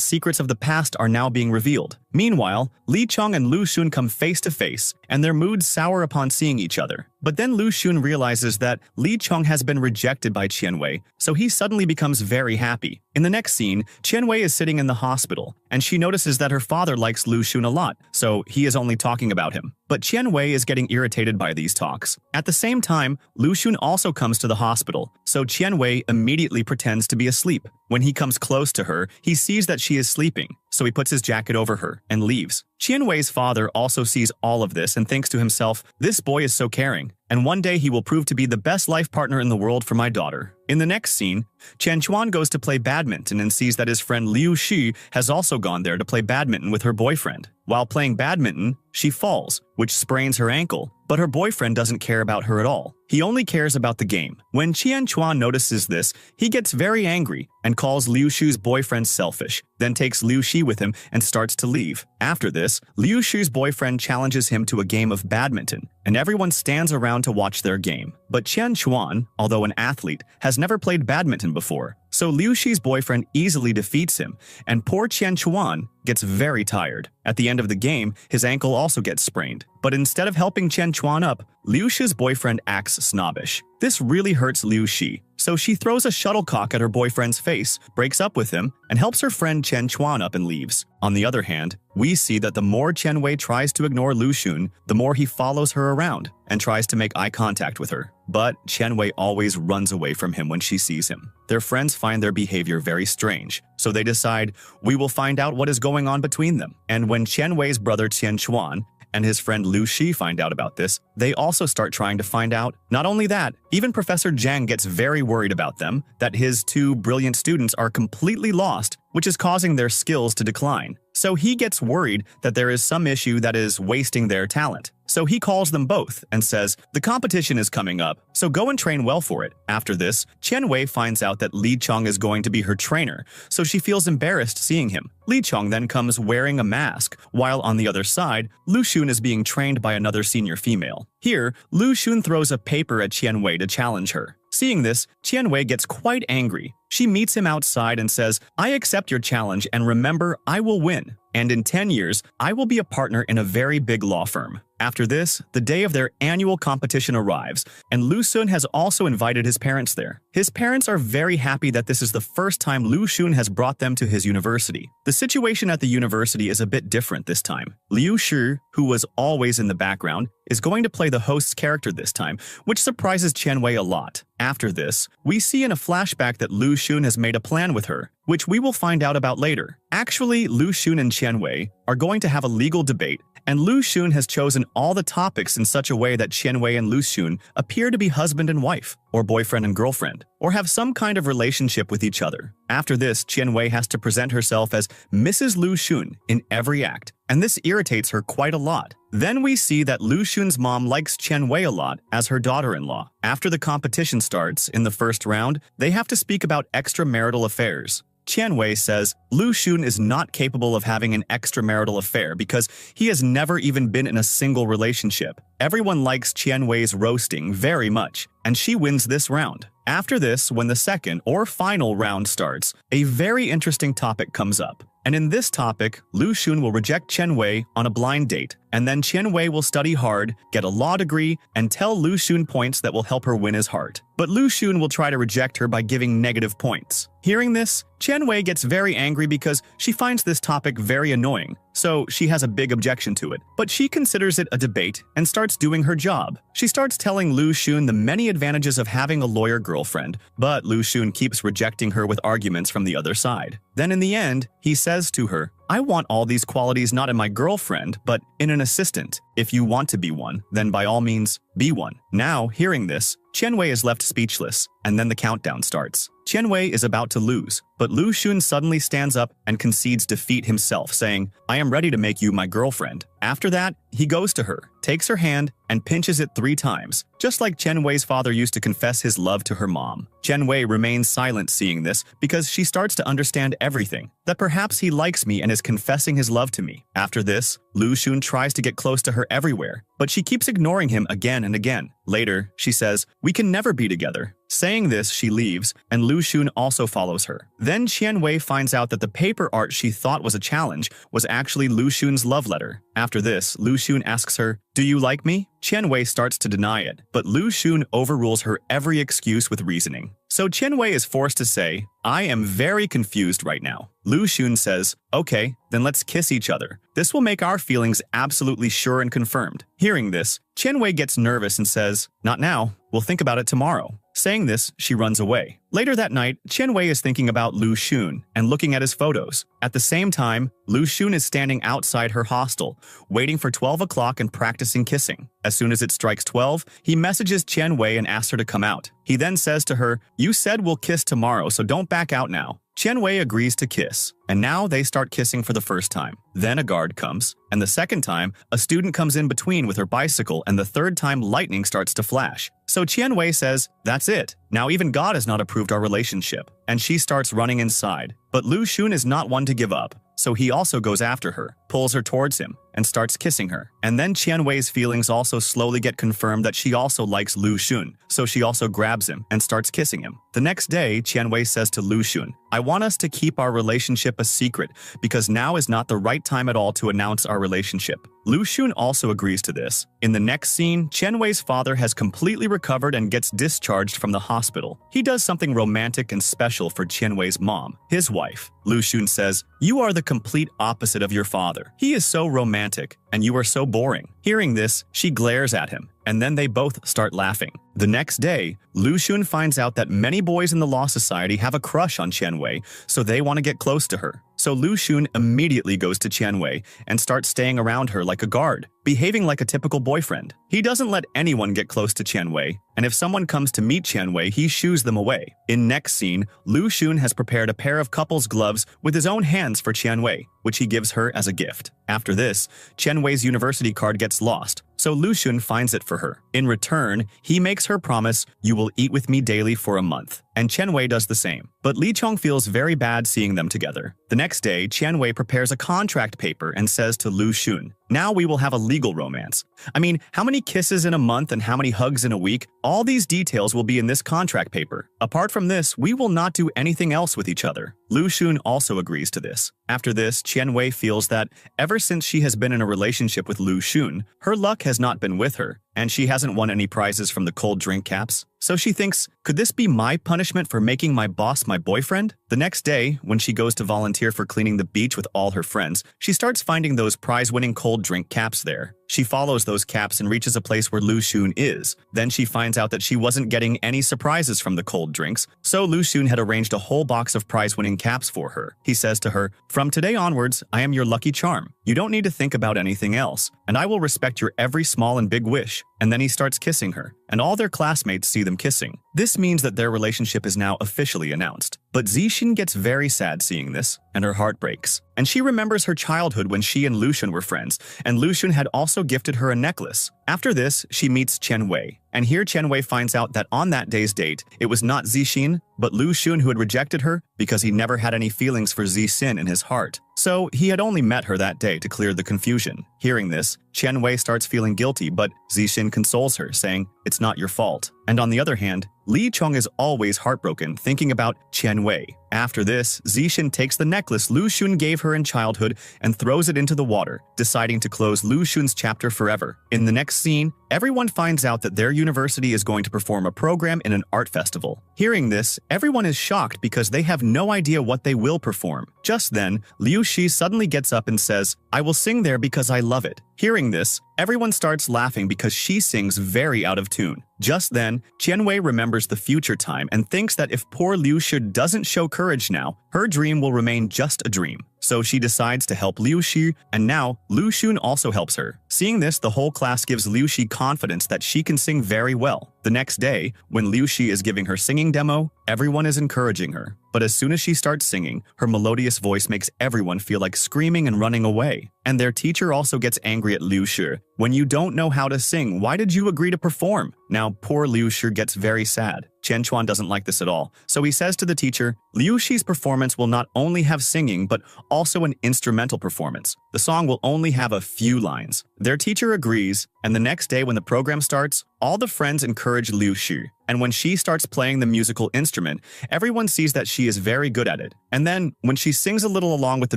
secrets of the past are now being revealed. Meanwhile, Li Chong and Lu Xun come face to face, and their moods sour upon seeing each other. But then Lu Xun realizes that Li Chong has been rejected by Qianwei, so he suddenly becomes very happy. In the next scene, Qianwei is sitting in the hospital, and she notices notices that her father likes Lu Xun a lot, so he is only talking about him. But Qian Wei is getting irritated by these talks. At the same time, Lu Xun also comes to the hospital, so Qian Wei immediately pretends to be asleep. When he comes close to her, he sees that she is sleeping, so he puts his jacket over her and leaves. Qian Wei's father also sees all of this and thinks to himself, this boy is so caring, and one day he will prove to be the best life partner in the world for my daughter. In the next scene, Chen Chuan goes to play badminton and sees that his friend Liu Xu has also gone there to play badminton with her boyfriend. While playing badminton, she falls, which sprains her ankle, but her boyfriend doesn't care about her at all. He only cares about the game. When Qian Chuan notices this, he gets very angry and calls Liu Shu's boyfriend selfish, then takes Liu Xi with him and starts to leave. After this, Liu Shu's boyfriend challenges him to a game of badminton, and everyone stands around to watch their game. But Qian Chuan, although an athlete, has never played badminton before, so Liu Xi's boyfriend easily defeats him, and poor Qian Chuan gets very tired. At the end of the game, his ankle also gets sprained. But instead of helping Qian Chuan up, Liu Xi's boyfriend acts snobbish. This really hurts Liu Xi, so she throws a shuttlecock at her boyfriend's face, breaks up with him, and helps her friend Chen Chuan up and leaves. On the other hand, we see that the more Qian Wei tries to ignore Lu Xun, the more he follows her around and tries to make eye contact with her. But Qian Wei always runs away from him when she sees him. Their friends find their behavior very strange, so they decide, we will find out what is going on between them. And when Qian Wei's brother Qian Chuan and his friend Lu Xi find out about this, they also start trying to find out. Not only that, even Professor Zhang gets very worried about them, that his two brilliant students are completely lost, which is causing their skills to decline. So he gets worried that there is some issue that is wasting their talent. So he calls them both and says, the competition is coming up, so go and train well for it. After this, Qian Wei finds out that Li Chong is going to be her trainer, so she feels embarrassed seeing him. Li Chong then comes wearing a mask, while on the other side, Lu Xun is being trained by another senior female. Here, Lu Xun throws a paper at Qian Wei to challenge her. Seeing this, Qian Wei gets quite angry. She meets him outside and says, I accept your challenge and remember, I will win. And in 10 years, I will be a partner in a very big law firm. After this, the day of their annual competition arrives, and Lu Xun has also invited his parents there. His parents are very happy that this is the first time Lu Xun has brought them to his university. The situation at the university is a bit different this time. Liu Shi, who was always in the background, is going to play the host's character this time, which surprises Qian Wei a lot. After this, we see in a flashback that Lu Xun has made a plan with her, which we will find out about later. Actually, Lu Xun and Qian Wei are going to have a legal debate, and Lu Xun has chosen all the topics in such a way that Qian Wei and Lu Xun appear to be husband and wife, or boyfriend and girlfriend, or have some kind of relationship with each other. After this, Qian Wei has to present herself as Mrs. Lu Xun in every act, and this irritates her quite a lot. Then we see that Lu Xun's mom likes Qian Wei a lot as her daughter-in-law. After the competition starts, in the first round, they have to speak about extramarital affairs. Qian Wei says Lu Xun is not capable of having an extramarital affair because he has never even been in a single relationship. Everyone likes Qian Wei's roasting very much, and she wins this round. After this, when the second or final round starts, a very interesting topic comes up. And in this topic, Lu Xun will reject Qian Wei on a blind date, and then Qian Wei will study hard, get a law degree, and tell Lu Xun points that will help her win his heart. But Lu Xun will try to reject her by giving negative points. Hearing this, Qian Wei gets very angry because she finds this topic very annoying, so she has a big objection to it. But she considers it a debate and starts doing her job. She starts telling Lu Xun the many advantages of having a lawyer girlfriend, but Lu Xun keeps rejecting her with arguments from the other side. Then in the end, he says to her, I want all these qualities not in my girlfriend, but in an assistant. If you want to be one, then by all means, be one. Now, hearing this, Qian Wei is left speechless, and then the countdown starts. Qian Wei is about to lose, but Lu Xun suddenly stands up and concedes defeat himself, saying, I am ready to make you my girlfriend. After that, he goes to her, takes her hand, and pinches it 3 times, just like Qian Wei's father used to confess his love to her mom. Qian Wei remains silent seeing this because she starts to understand everything, that perhaps he likes me and is confessing his love to me. After this, Lu Xun tries to get close to her everywhere, but she keeps ignoring him again and again. Later, she says, "We can never be together." Saying this, she leaves, and Lu Xun also follows her. Then Qian Wei finds out that the paper art she thought was a challenge was actually Lu Xun's love letter. After this, Lu Xun asks her, "Do you like me?" Qian Wei starts to deny it, but Lu Xun overrules her every excuse with reasoning. So Qian Wei is forced to say, "I am very confused right now." Lu Xun says, "Okay, then let's kiss each other. This will make our feelings absolutely sure and confirmed." Hearing this, Qian Wei gets nervous and says, "Not now, we'll think about it tomorrow." Saying this, she runs away. Later that night, Qian Wei is thinking about Lu Xun and looking at his photos. At the same time, Lu Xun is standing outside her hostel, waiting for 12 o'clock and practicing kissing. As soon as it strikes 12, he messages Qian Wei and asks her to come out. He then says to her, "You said we'll kiss tomorrow, so don't back out now." Qian Wei agrees to kiss, and now they start kissing for the first time. Then a guard comes, and the second time, a student comes in between with her bicycle, and the third time lightning starts to flash. So Qian Wei says, "That's it. Now even God has not approved our relationship." And she starts running inside. But Lu Xun is not one to give up, so he also goes after her, pulls her towards him, and starts kissing her. And then Qian Wei's feelings also slowly get confirmed that she also likes Lu Xun, so she also grabs him and starts kissing him. The next day, Qian Wei says to Lu Xun, "I want us to keep our relationship a secret because now is not the right time at all to announce our relationship." Lu Xun also agrees to this. In the next scene, Qian Wei's father has completely recovered and gets discharged from the hospital. He does something romantic and special for Qian Wei's mom, his wife. Lu Xun says, "You are the complete opposite of your father. He is so romantic, and you are so boring." Hearing this, she glares at him, and then they both start laughing. The next day, Lu Xun finds out that many boys in the Law Society have a crush on Qian Wei, so they want to get close to her. So Lu Xun immediately goes to Qian Wei and starts staying around her like a guard, behaving like a typical boyfriend. He doesn't let anyone get close to Qian Wei, and if someone comes to meet Qian Wei, he shoos them away. In next scene, Lu Xun has prepared a pair of couple's gloves with his own hands for Qian Wei, which he gives her as a gift. After this, Qian Wei's university card gets lost, so Lu Xun finds it for her. In return, he makes her promise, "You will eat with me daily for a month." And Qian Wei does the same. But Li Chong feels very bad seeing them together. The next day, Qian Wei prepares a contract paper and says to Lu Xun, "Now we will have a legal romance. I mean, how many kisses in a month and how many hugs in a week? All these details will be in this contract paper. Apart from this, we will not do anything else with each other." Lu Xun also agrees to this. After this, Qian Wei feels that ever since she has been in a relationship with Lu Xun, her luck has not been with her, and she hasn't won any prizes from the cold drink caps. So she thinks, could this be my punishment for making my boss my boyfriend? The next day, when she goes to volunteer for cleaning the beach with all her friends, she starts finding those prize-winning cold drink caps there. She follows those caps and reaches a place where Lu Xun is. Then she finds out that she wasn't getting any surprises from the cold drinks, so Lu Xun had arranged a whole box of prize-winning caps for her. He says to her, "From today onwards, I am your lucky charm. You don't need to think about anything else, and I will respect your every small and big wish." And then he starts kissing her, and all their classmates see them kissing. This means that their relationship is now officially announced. But Zixin gets very sad seeing this, and her heart breaks. And she remembers her childhood when she and Lu Xun were friends, and Lu Xun had also gifted her a necklace. After this, she meets Qian Wei, and here Qian Wei finds out that on that day's date, it was not Zixin, but Lu Xun who had rejected her because he never had any feelings for Zixin in his heart. So he had only met her that day to clear the confusion. Hearing this, Qian Wei starts feeling guilty, but Zixin consoles her, saying, "It's not your fault." And on the other hand, Li Chong is always heartbroken, thinking about Qian Wei. After this, Zixin takes the necklace Lu Xun gave her in childhood and throws it into the water, deciding to close Lu Xun's chapter forever. In the next scene, everyone finds out that their university is going to perform a program in an art festival. Hearing this, everyone is shocked because they have no idea what they will perform. Just then, Liu Shi suddenly gets up and says, "I will sing there because I love it." Hearing this, everyone starts laughing because she sings very out of tune. Just then, Qian Wei remembers the future time and thinks that if poor Liu Shi doesn't show courage now, her dream will remain just a dream. So she decides to help Liu Shi, and now Lu Xun also helps her. Seeing this, the whole class gives Liu Shi confidence that she can sing very well. The next day, when Liu Shi is giving her singing demo, Everyone is encouraging her, but as soon as she starts singing, her melodious voice makes everyone feel like screaming and running away. And their teacher also gets angry at Liu Shi. When you don't know how to sing, why did you agree to perform? Now, poor Liu Shi gets very sad. Chen Chuan doesn't like this at all, so he says to the teacher, Liu Shi's performance will not only have singing, but also an instrumental performance. The song will only have a few lines. Their teacher agrees, and the next day when the program starts, all the friends encourage Liu Shi. And when she starts playing the musical instrument, everyone sees that she is very good at it. And then, when she sings a little along with the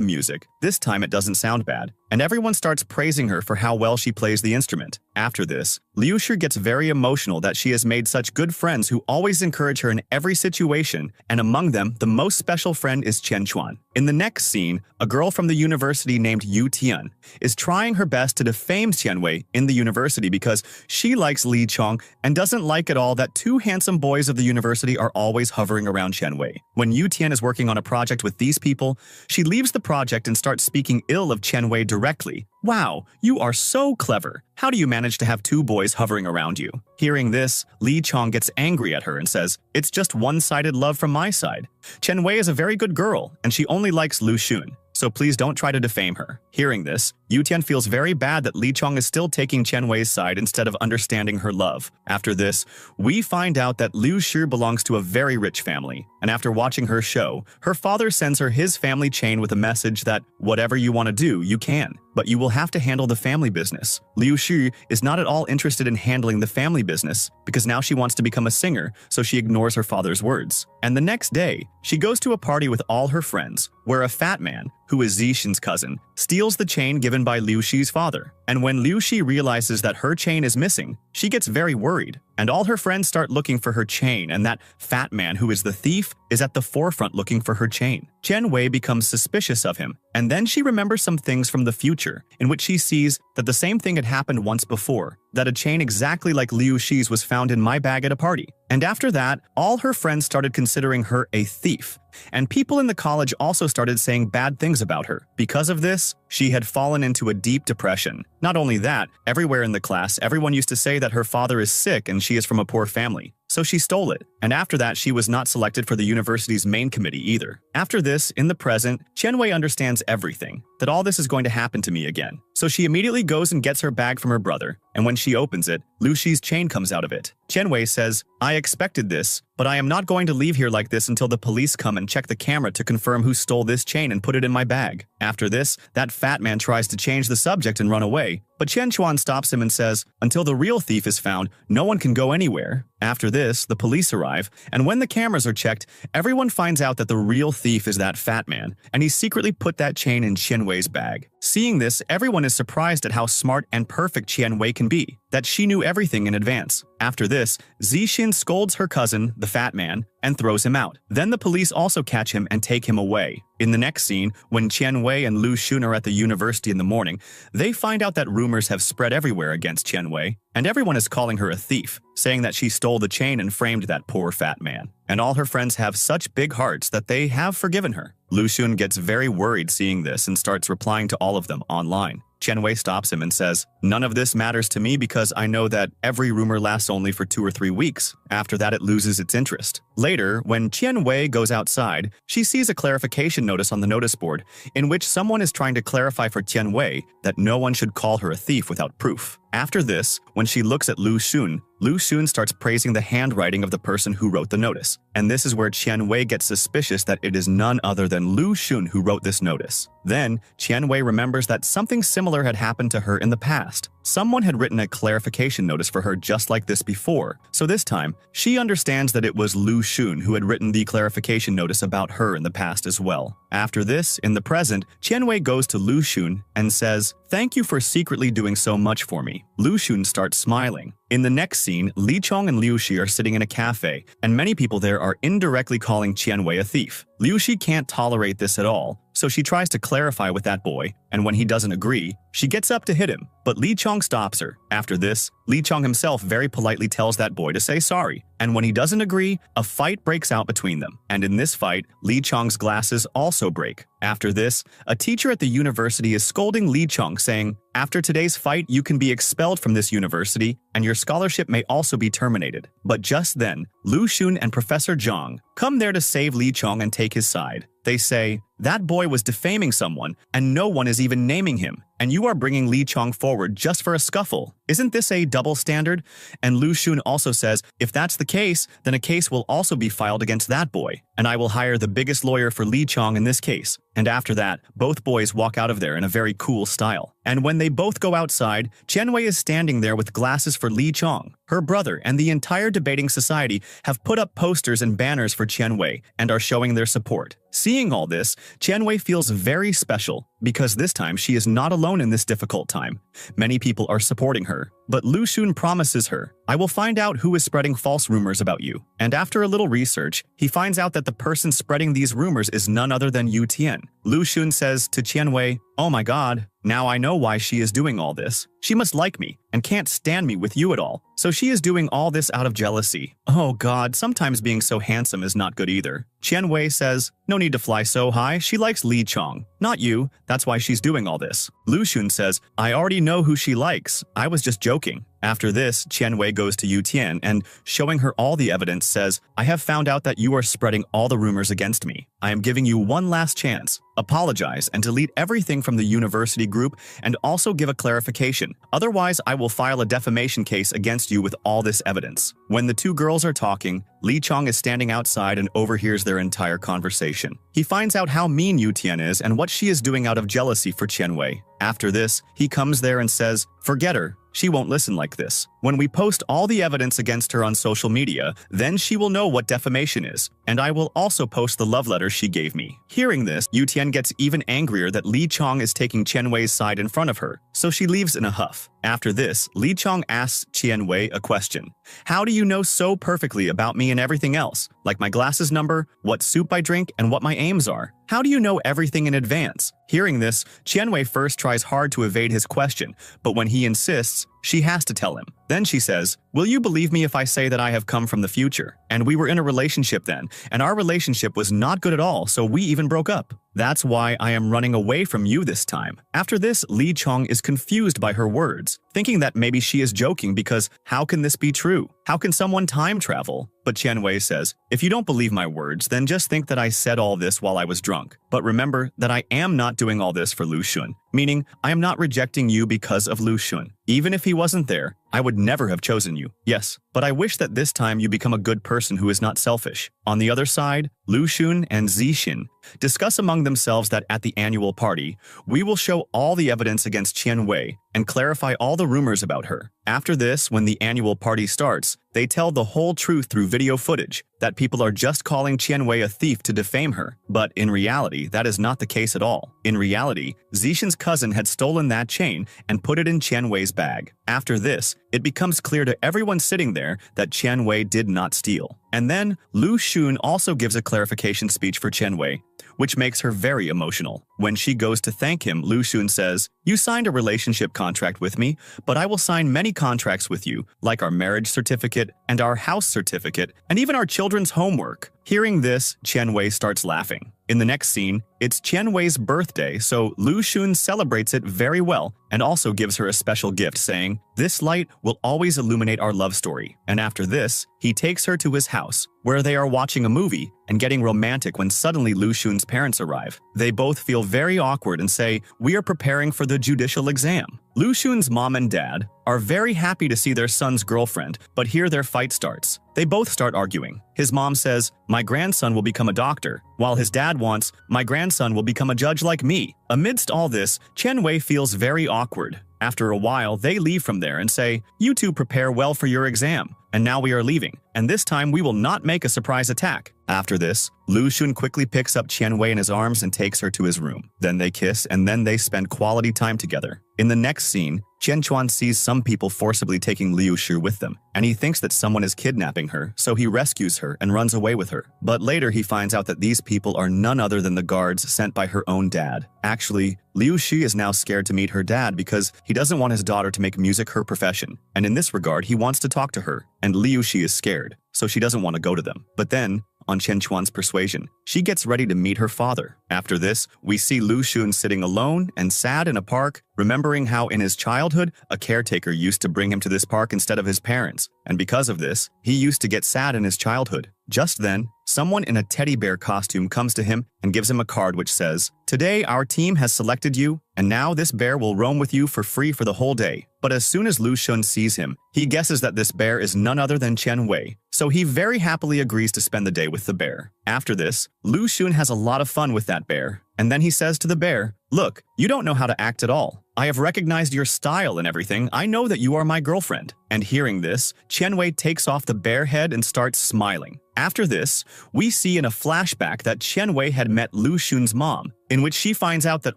music, this time it doesn't sound bad, and everyone starts praising her for how well she plays the instrument. After this, Liu Shi gets very emotional that she has made such good friends who always encourage her in every situation, and among them, the most special friend is Chen Chuan. In the next scene, a girl from the university named Yu Tian is trying her best to defame Qianwei in the university because she likes Li Chong and doesn't like at all that two handsome boys of the university are always hovering around Qianwei. When Yu Tian is working on a project with these people, she leaves the project and starts speaking ill of Qianwei directly. Wow, you are so clever. How do you manage to have two boys hovering around you? Hearing this, Li Chong gets angry at her and says, it's just one-sided love from my side. Qianwei is a very good girl, and she only likes Lu Xun, so please don't try to defame her. Hearing this, Yu Tian feels very bad that Li Chong is still taking Qianwei's side instead of understanding her love. After this, we find out that Liu Shi belongs to a very rich family, and after watching her show, her father sends her his family chain with a message that whatever you want to do, you can, but you will have to handle the family business. Liu Shi is not at all interested in handling the family business because now she wants to become a singer, so she ignores her father's words. And the next day, she goes to a party with all her friends, where a fat man, who is Zixin's cousin, steals the chain given by Liu Shi's father. And when Liu Shi realizes that her chain is missing, she gets very worried, and all her friends start looking for her chain, and that fat man who is the thief is at the forefront looking for her chain. Qianwei becomes suspicious of him, and then she remembers some things from the future, in which she sees that the same thing had happened once before, that a chain exactly like Liu Shi's was found in my bag at a party. And after that, all her friends started considering her a thief, and people in the college also started saying bad things about her. Because of this, she had fallen into a deep depression. Not only that, everywhere in the class, everyone used to say that her father is sick and she is from a poor family. So she stole it, and after that she was not selected for the university's main committee either. After this, in the present, Qianwei understands everything, that all this is going to happen to me again. So she immediately goes and gets her bag from her brother, and when she opens it, Liu Shi's chain comes out of it. Qianwei says, I expected this, but I am not going to leave here like this until the police come and check the camera to confirm who stole this chain and put it in my bag. After this, that fat man tries to change the subject and run away, but Chen Chuan stops him and says, until the real thief is found, no one can go anywhere. After this, the police arrive, and when the cameras are checked, everyone finds out that the real thief is that fat man, and he secretly put that chain in Qianwei's bag. Seeing this, everyone is surprised at how smart and perfect Qianwei can be, that she knew everything in advance. After this, Zixin scolds her cousin, the fat man, and throws him out. Then the police also catch him and take him away. In the next scene, when Qianwei and Lu Xun are at the university in the morning, they find out that rumors have spread everywhere against Qianwei, and everyone is calling her a thief, saying that she stole the chain and framed that poor fat man. And all her friends have such big hearts that they have forgiven her. Lu Xun gets very worried seeing this and starts replying to all of them online. Qianwei stops him and says, none of this matters to me because I know that every rumor lasts only for 2 or 3 weeks. After that, it loses its interest. Later, when Qianwei goes outside, she sees a clarification notice on the notice board in which someone is trying to clarify for Qianwei that no one should call her a thief without proof. After this, when she looks at Lu Xun starts praising the handwriting of the person who wrote the notice. And this is where Qianwei gets suspicious that it is none other than Lu Xun who wrote this notice. Then, Qianwei remembers that something similar had happened to her in the past. Someone had written a clarification notice for her just like this before, so this time, she understands that it was Lu Xun who had written the clarification notice about her in the past as well. After this, in the present, Qianwei goes to Lu Xun and says, thank you for secretly doing so much for me. Lu Xun starts smiling. In the next scene, Li Chong and Liu Shi are sitting in a cafe, and many people there are indirectly calling Qianwei a thief. Liu Shi can't tolerate this at all, so she tries to clarify with that boy, and when he doesn't agree, She gets up to hit him, but Lee Chong stops her. After this, Lee Chong himself very politely tells that boy to say sorry, and when he doesn't agree, a fight breaks out between them. And in this fight, Lee Chong's glasses also break. After this, a teacher at the university is scolding Lee Chong, saying, "After today's fight, you can be expelled from this university, and your scholarship may also be terminated." But just then, Lu Xun and Professor Zhang come there to save Lee Chong and take his side. They say, "That boy was defaming someone, and no one is even naming him, and you are bringing Lee Chong forward just for a scuffle. Isn't this a double standard?" And Lu Xun also says, "If that's the case, then a case will also be filed against that boy, and I will hire the biggest lawyer for Lee Chong in this case." And after that, both boys walk out of there in a very cool style. And when they both go outside, Qian Wei is standing there with glasses for Lee Chong. Her brother and the entire debating society have put up posters and banners for Qian Wei and are showing their support. Seeing all this, Qian Wei feels very special because this time she is not alone in this difficult time. Many people are supporting her, but Lu Xun promises her, "I will find out who is spreading false rumors about you." And after a little research, he finds out that the person spreading these rumors is none other than Yu Tian. Lu Xun says to Qian Wei, "Oh my god, now I know why she is doing all this. She must like me and can't stand me with you at all. So she is doing all this out of jealousy. Oh god, sometimes being so handsome is not good either." Qian Wei says, "No need to fly so high, she likes Lee Chong, not you, that's why she's doing all this." Lu Xun says, "I already know who she likes, I was just joking." After this, Qian Wei goes to Yu Tian and, showing her all the evidence, says, "I have found out that you are spreading all the rumors against me. I am giving you one last chance. Apologize and delete everything from the university group and also give a clarification. Otherwise, I will file a defamation case against you with all this evidence." When the two girls are talking, Lee Chong is standing outside and overhears their entire conversation. He finds out how mean Yu Tian is and what she is doing out of jealousy for Qian Wei. After this, he comes there and says, "Forget her. She won't listen like this. When we post all the evidence against her on social media, then she will know what defamation is, and I will also post the love letter she gave me." Hearing this, Yu Tian gets even angrier that Lee Chong is taking Qian Wei's side in front of her, so she leaves in a huff. After this, Lee Chong asks Qian Wei a question. "How do you know so perfectly about me and everything else, like my glasses number, what soup I drink, and what my aims are? How do you know everything in advance?" Hearing this, Qian Wei first tries hard to evade his question, but when he insists, she has to tell him. Then she says, "Will you believe me if I say that I have come from the future? And we were in a relationship then, and our relationship was not good at all, so we even broke up. That's why I am running away from you this time." After this, Lee Chong is confused by her words, thinking that maybe she is joking because how can this be true? How can someone time travel? But Qian Wei says, "If you don't believe my words, then just think that I said all this while I was drunk. But remember that I am not doing all this for Lu Xun, meaning I am not rejecting you because of Lu Xun. Even if he wasn't there, I would never have chosen you. Yes, but I wish that this time you become a good person who is not selfish." On the other side, Lu Xun and Zixin discuss among themselves that at the annual party, we will show all the evidence against Qian Wei and clarify all the rumors about her. After this, when the annual party starts, they tell the whole truth through video footage, that people are just calling Qian Wei a thief to defame her. But in reality, that is not the case at all. In reality, Zixin's cousin had stolen that chain and put it in Qian Wei's bag. After this, it becomes clear to everyone sitting there that Qian Wei did not steal. And then, Lu Xun also gives a clarification speech for Qian Wei, which makes her very emotional. When she goes to thank him, Lu Xun says, "You signed a relationship contract with me, but I will sign many contracts with you, like our marriage certificate and our house certificate, and even our children's homework." Hearing this, Qian Wei starts laughing. In the next scene, it's Qian Wei's birthday, so Lu Xun celebrates it very well and also gives her a special gift, saying, "This light will always illuminate our love story." And after this, he takes her to his house, where they are watching a movie and getting romantic when suddenly Lu Xun's parents arrive. They both feel very awkward and say, "We are preparing for the judicial exam." Lu Xun's mom and dad are very happy to see their son's girlfriend, but here their fight starts. They both start arguing. His mom says, "My grandson will become a doctor," while his dad wants, "My grandson will become a judge like me." Amidst all this, Qian Wei feels very awkward. After a while, they leave from there and say, "You two prepare well for your exam, and now we are leaving." and this time we will not make a surprise attack. After this, Lu Xun quickly picks up Qian Wei in his arms and takes her to his room. Then they kiss and then they spend quality time together. In the next scene, Qian Chuan sees some people forcibly taking Liu Shi with them, and he thinks that someone is kidnapping her, so he rescues her and runs away with her. But later he finds out that these people are none other than the guards sent by her own dad. Actually, Liu Shi is now scared to meet her dad because he doesn't want his daughter to make music her profession, and in this regard he wants to talk to her, and Liu Shi is scared, so she doesn't want to go to them. But then, on Qian Chuan's persuasion, she gets ready to meet her father. After this, we see Lu Xun sitting alone and sad in a park, remembering how in his childhood, a caretaker used to bring him to this park instead of his parents, and because of this, he used to get sad in his childhood. Just then, someone in a teddy bear costume comes to him and gives him a card which says, "Today our team has selected you, and now this bear will roam with you for free for the whole day." But as soon as Lu Xun sees him, he guesses that this bear is none other than Qian Wei, so he very happily agrees to spend the day with the bear. After this, Lu Xun has a lot of fun with that bear, and then he says to the bear, "Look, you don't know how to act at all. I have recognized your style and everything. I know that you are my girlfriend." And hearing this, Qian Wei takes off the bear head and starts smiling. After this, we see in a flashback that Qian Wei had met Lu Xun's mom, in which she finds out that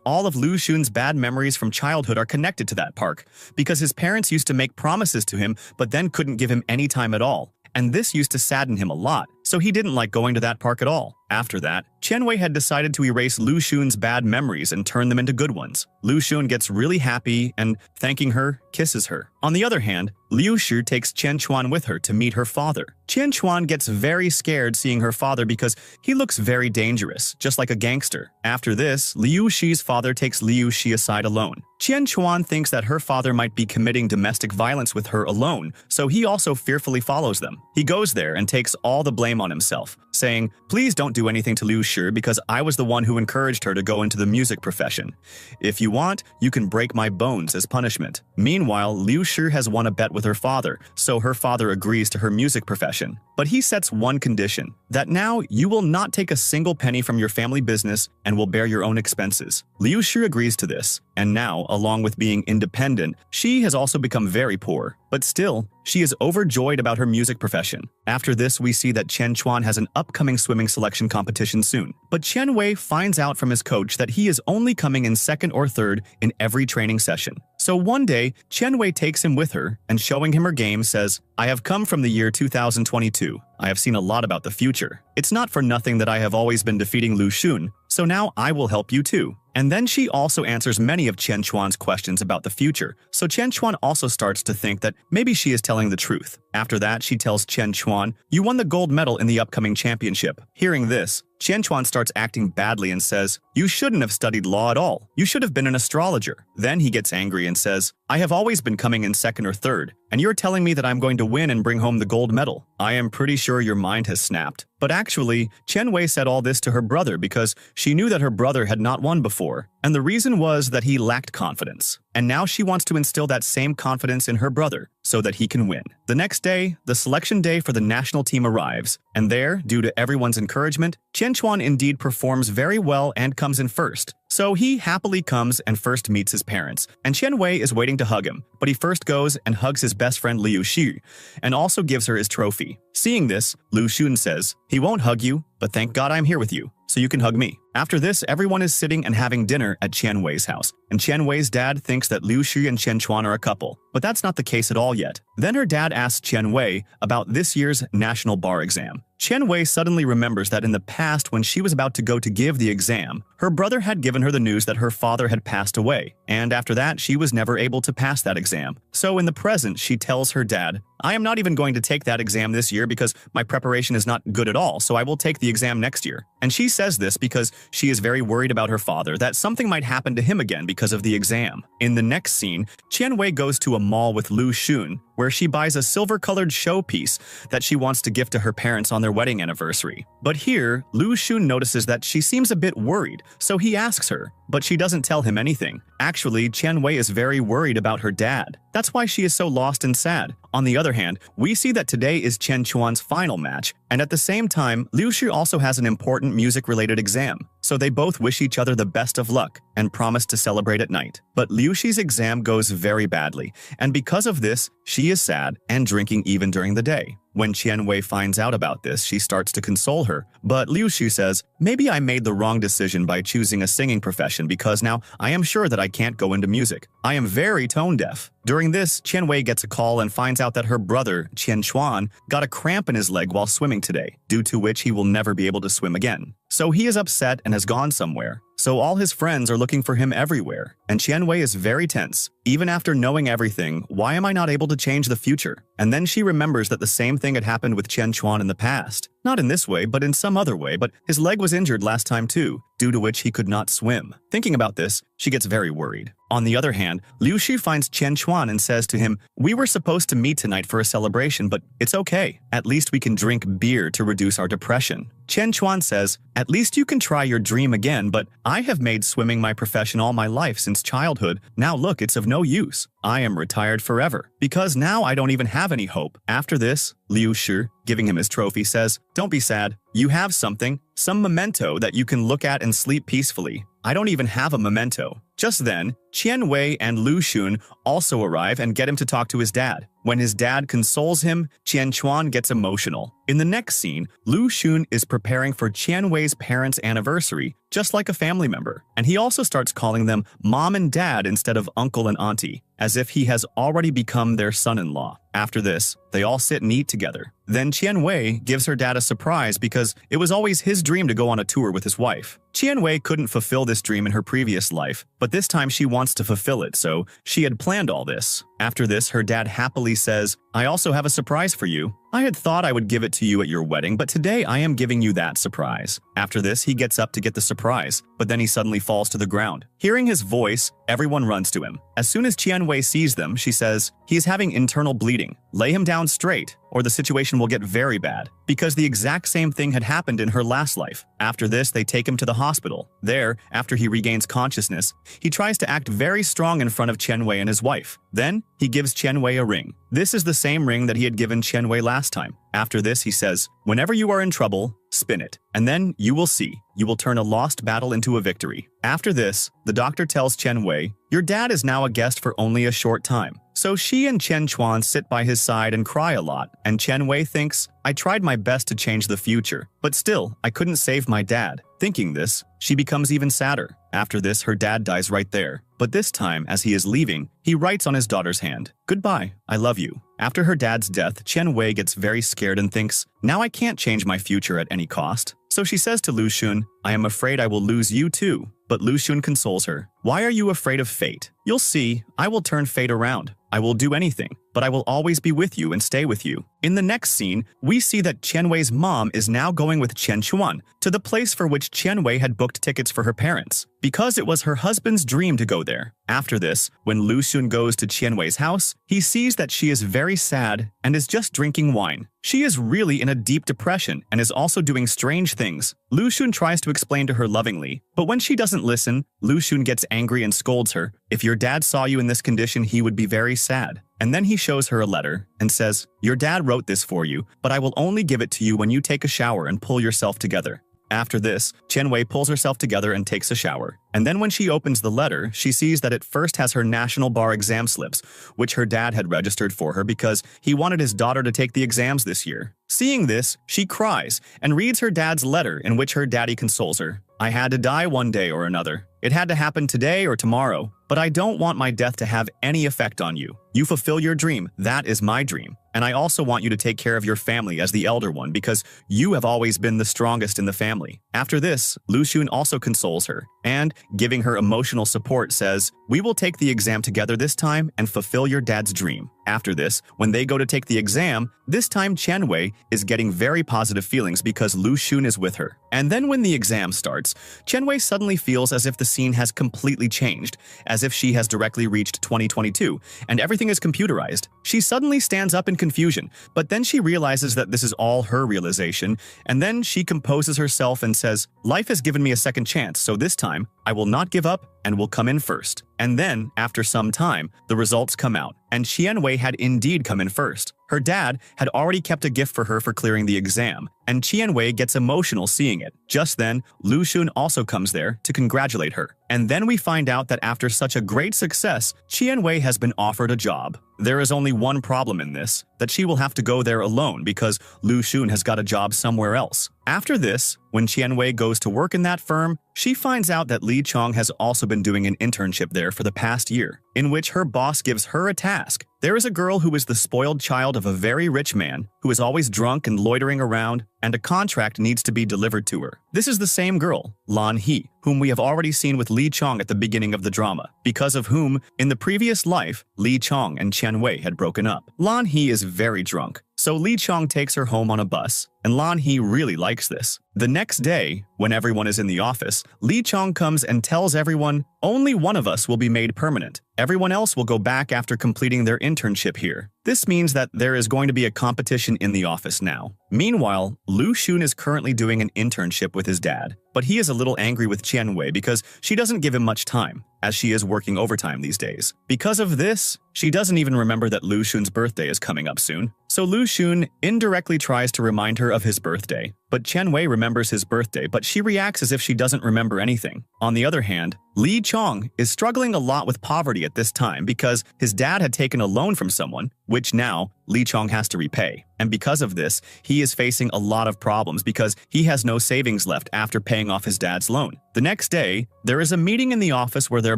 all of Lu Xun's bad memories from childhood are connected to that park, because his parents used to make promises to him but then couldn't give him any time at all. And this used to sadden him a lot, so he didn't like going to that park at all. After that, Qian Wei had decided to erase Lu Xun's bad memories and turn them into good ones. Lu Xun gets really happy and, thanking her, kisses her. On the other hand, Liu Shi takes Qian Chuan with her to meet her father. Qian Chuan gets very scared seeing her father because he looks very dangerous, just like a gangster. After this, Liu Shi's father takes Liu Shi aside alone. Qian Chuan thinks that her father might be committing domestic violence with her alone, so he also fearfully follows them. He goes there and takes all the blame on himself, saying, "Please don't do anything to Liu Shi because I was the one who encouraged her to go into the music profession. If you want, you can break my bones as punishment." Meanwhile, Liu Shi has won a bet with her father, so her father agrees to her music profession. But he sets one condition, that now you will not take a single penny from your family business and will bear your own expenses. Liu Shi agrees to this, and now, along with being independent, she has also become very poor. But still, she is overjoyed about her music profession. After this, we see that Qian Chuan has an upcoming swimming selection competition soon. But Qian Wei finds out from his coach that he is only coming in second or third in every training session. So one day, Qian Wei takes him with her and showing him her game says, "I have come from the year 2022. I have seen a lot about the future. It's not for nothing that I have always been defeating Lu Xun, so now I will help you too." And then she also answers many of Qian Chuan's questions about the future, so Qian Chuan also starts to think that maybe she is telling the truth. After that, she tells Qian Chuan, "You won the gold medal in the upcoming championship." Hearing this, Qian Chuan starts acting badly and says, "You shouldn't have studied law at all. You should have been an astrologer." Then he gets angry and says, "I have always been coming in second or third, and you're telling me that I'm going to win and bring home the gold medal. I am pretty sure your mind has snapped." But actually, Qian Wei said all this to her brother because she knew that her brother had not won before, and the reason was that he lacked confidence. And now she wants to instill that same confidence in her brother so that he can win. The next day, the selection day for the national team arrives, and there, due to everyone's encouragement, Qian Chuan indeed performs very well and comes in first. So he happily comes and first meets his parents, and Qian Wei is waiting to hug him, but he first goes and hugs his best friend Liu Shi, and also gives her his trophy. Seeing this, Lu Xun says, "He won't hug you, but thank God I'm here with you, so you can hug me." After this, everyone is sitting and having dinner at Qian Wei's house, and Qian Wei's dad thinks that Liu Shi and Qian Chuan are a couple, but that's not the case at all yet. Then her dad asks Qian Wei about this year's national bar exam. Qian Wei suddenly remembers that in the past when she was about to go to give the exam, her brother had given her the news that her father had passed away, and after that she was never able to pass that exam. So in the present, she tells her dad, "I am not even going to take that exam this year because my preparation is not good at all, so I will take the exam next year." And she says this because she is very worried about her father, that something might happen to him again because of the exam. In the next scene, Qian Wei goes to a mall with Lu Xun, where she buys a silver-colored showpiece that she wants to gift to her parents on their wedding anniversary. But here, Lu Xun notices that she seems a bit worried, so he asks her, but she doesn't tell him anything. Actually, Qian Wei is very worried about her dad. That's why she is so lost and sad. On the other hand, we see that today is Qian Chuan's final match, and at the same time, Liu Shi also has an important music-related exam. So they both wish each other the best of luck and promise to celebrate at night. But Liu Shi's exam goes very badly, and because of this, she is sad and drinking even during the day. When Qian Wei finds out about this, she starts to console her, but Liu Shu says, maybe I made the wrong decision by choosing a singing profession because now I am sure that I can't go into music. I am very tone deaf. During this, Qian Wei gets a call and finds out that her brother, Qian Chuan, got a cramp in his leg while swimming today, due to which he will never be able to swim again. So he is upset and has gone somewhere. So all his friends are looking for him everywhere, and Qian Wei is very tense. Even after knowing everything, why am I not able to change the future? And then she remembers that the same thing had happened with Qian Chuan in the past. Not in this way, but in some other way, but his leg was injured last time too, due to which he could not swim. Thinking about this, she gets very worried. On the other hand, Liu Shu finds Qian Chuan and says to him, we were supposed to meet tonight for a celebration, but it's okay. At least we can drink beer to reduce our depression. Qian Chuan says, at least you can try your dream again, but I have made swimming my profession all my life since childhood. Now look, it's of no use. I am retired forever, because now I don't even have any hope. After this, Liu Shu, giving him his trophy, says, don't be sad. You have something, some memento that you can look at and sleep peacefully. I don't even have a memento. Just then, Qian Wei and Lu Xun also arrive and get him to talk to his dad. When his dad consoles him, Qian Chuan gets emotional. In the next scene, Lu Xun is preparing for Qian Wei's parents' anniversary, just like a family member, and he also starts calling them mom and dad instead of uncle and auntie, as if he has already become their son-in-law. After this, they all sit and eat together. Then Qian Wei gives her dad a surprise because it was always his dream to go on a tour with his wife. Qian Wei couldn't fulfill this dream in her previous life, but this time she wants to fulfill it, so she had planned all this. After this, her dad happily says, I also have a surprise for you. I had thought I would give it to you at your wedding, but today I am giving you that surprise. After this, he gets up to get the surprise, but then he suddenly falls to the ground. Hearing his voice, everyone runs to him. As soon as Qian Wei sees them, she says, he is having internal bleeding. Lay him down straight, or the situation will get very bad, because the exact same thing had happened in her last life. After this, they take him to the hospital. There, after he regains consciousness, he tries to act very strong in front of Qian Wei and his wife. Then, he gives Qian Wei a ring. This is the same ring that he had given Qian Wei last time. After this, he says, whenever you are in trouble, spin it, and then you will see. You will turn a lost battle into a victory. After this, the doctor tells Qian Wei, your dad is now a guest for only a short time. So she and Qian Chuan sit by his side and cry a lot, and Qian Wei thinks, I tried my best to change the future, but still, I couldn't save my dad. Thinking this, she becomes even sadder. After this, her dad dies right there. But this time, as he is leaving, he writes on his daughter's hand, goodbye, I love you. After her dad's death, Qian Wei gets very scared and thinks, now I can't change my future at any cost. So she says to Lu Xun, I am afraid I will lose you too. But Lu Xun consoles her, why are you afraid of fate? You'll see, I will turn fate around. I will do anything, but I will always be with you and stay with you. In the next scene, we see that Qian Wei's mom is now going with Qian Chuan to the place for which Qian Wei had booked tickets for her parents, because it was her husband's dream to go there. After this, when Lu Xun goes to Qian Wei's house, he sees that she is very sad and is just drinking wine. She is really in a deep depression and is also doing strange things. Lu Xun tries to explain to her lovingly, but when she doesn't listen, Lu Xun gets angry and scolds her. If your dad saw you in this condition, he would be very sad. And then he shows her a letter and says, your dad wrote this for you, but I will only give it to you when you take a shower and pull yourself together. After this, Qian Wei pulls herself together and takes a shower. And then when she opens the letter, she sees that it first has her National Bar exam slips, which her dad had registered for her because he wanted his daughter to take the exams this year. Seeing this, she cries and reads her dad's letter in which her daddy consoles her. I had to die one day or another. It had to happen today or tomorrow, but I don't want my death to have any effect on you. You fulfill your dream, that is my dream. And I also want you to take care of your family as the elder one because you have always been the strongest in the family. After this, Lu Xun also consoles her and, giving her emotional support, says, we will take the exam together this time and fulfill your dad's dream. After this, when they go to take the exam, this time Qian Wei is getting very positive feelings because Lu Xun is with her. And then when the exam starts, Qian Wei suddenly feels as if the scene has completely changed, as if she has directly reached 2022, and everything is computerized. She suddenly stands up in confusion, but then she realizes that this is all her realization, and then she composes herself and says, life has given me a second chance, so this time, I will not give up and will come in first. And then, after some time, the results come out, and Qian Wei had indeed come in first. Her dad had already kept a gift for her for clearing the exam, and Qian Wei gets emotional seeing it. Just then, Lu Xun also comes there to congratulate her. And then we find out that after such a great success, Qianwei has been offered a job. There is only one problem in this, that she will have to go there alone because Lu Xun has got a job somewhere else. After this, when Qianwei goes to work in that firm, she finds out that Li Chong has also been doing an internship there for the past year, in which her boss gives her a task. There is a girl who is the spoiled child of a very rich man, who is always drunk and loitering around, and a contract needs to be delivered to her. This is the same girl, Lan He, whom we have already seen with Li Chong at the beginning of the drama, because of whom, in the previous life, Li Chong and Qianwei had broken up. Lan He is very drunk, so Li Chong takes her home on a bus, and Lan He really likes this. The next day, when everyone is in the office, Li Chong comes and tells everyone, only one of us will be made permanent. Everyone else will go back after completing their internship here. This means that there is going to be a competition in the office now. Meanwhile, Lu Xun is currently doing an internship with his dad, but he is a little angry with Qianwei because she doesn't give him much time, as she is working overtime these days. Because of this, she doesn't even remember that Lu Xun's birthday is coming up soon. So Lu Xun indirectly tries to remind her of his birthday, but Qianwei remembers his birthday, but she reacts as if she doesn't remember anything. On the other hand, Li Chong is struggling a lot with poverty at this time because his dad had taken a loan from someone, which now Li Chong has to repay. And because of this, he is facing a lot of problems because he has no savings left after paying off his dad's loan. The next day, there is a meeting in the office where their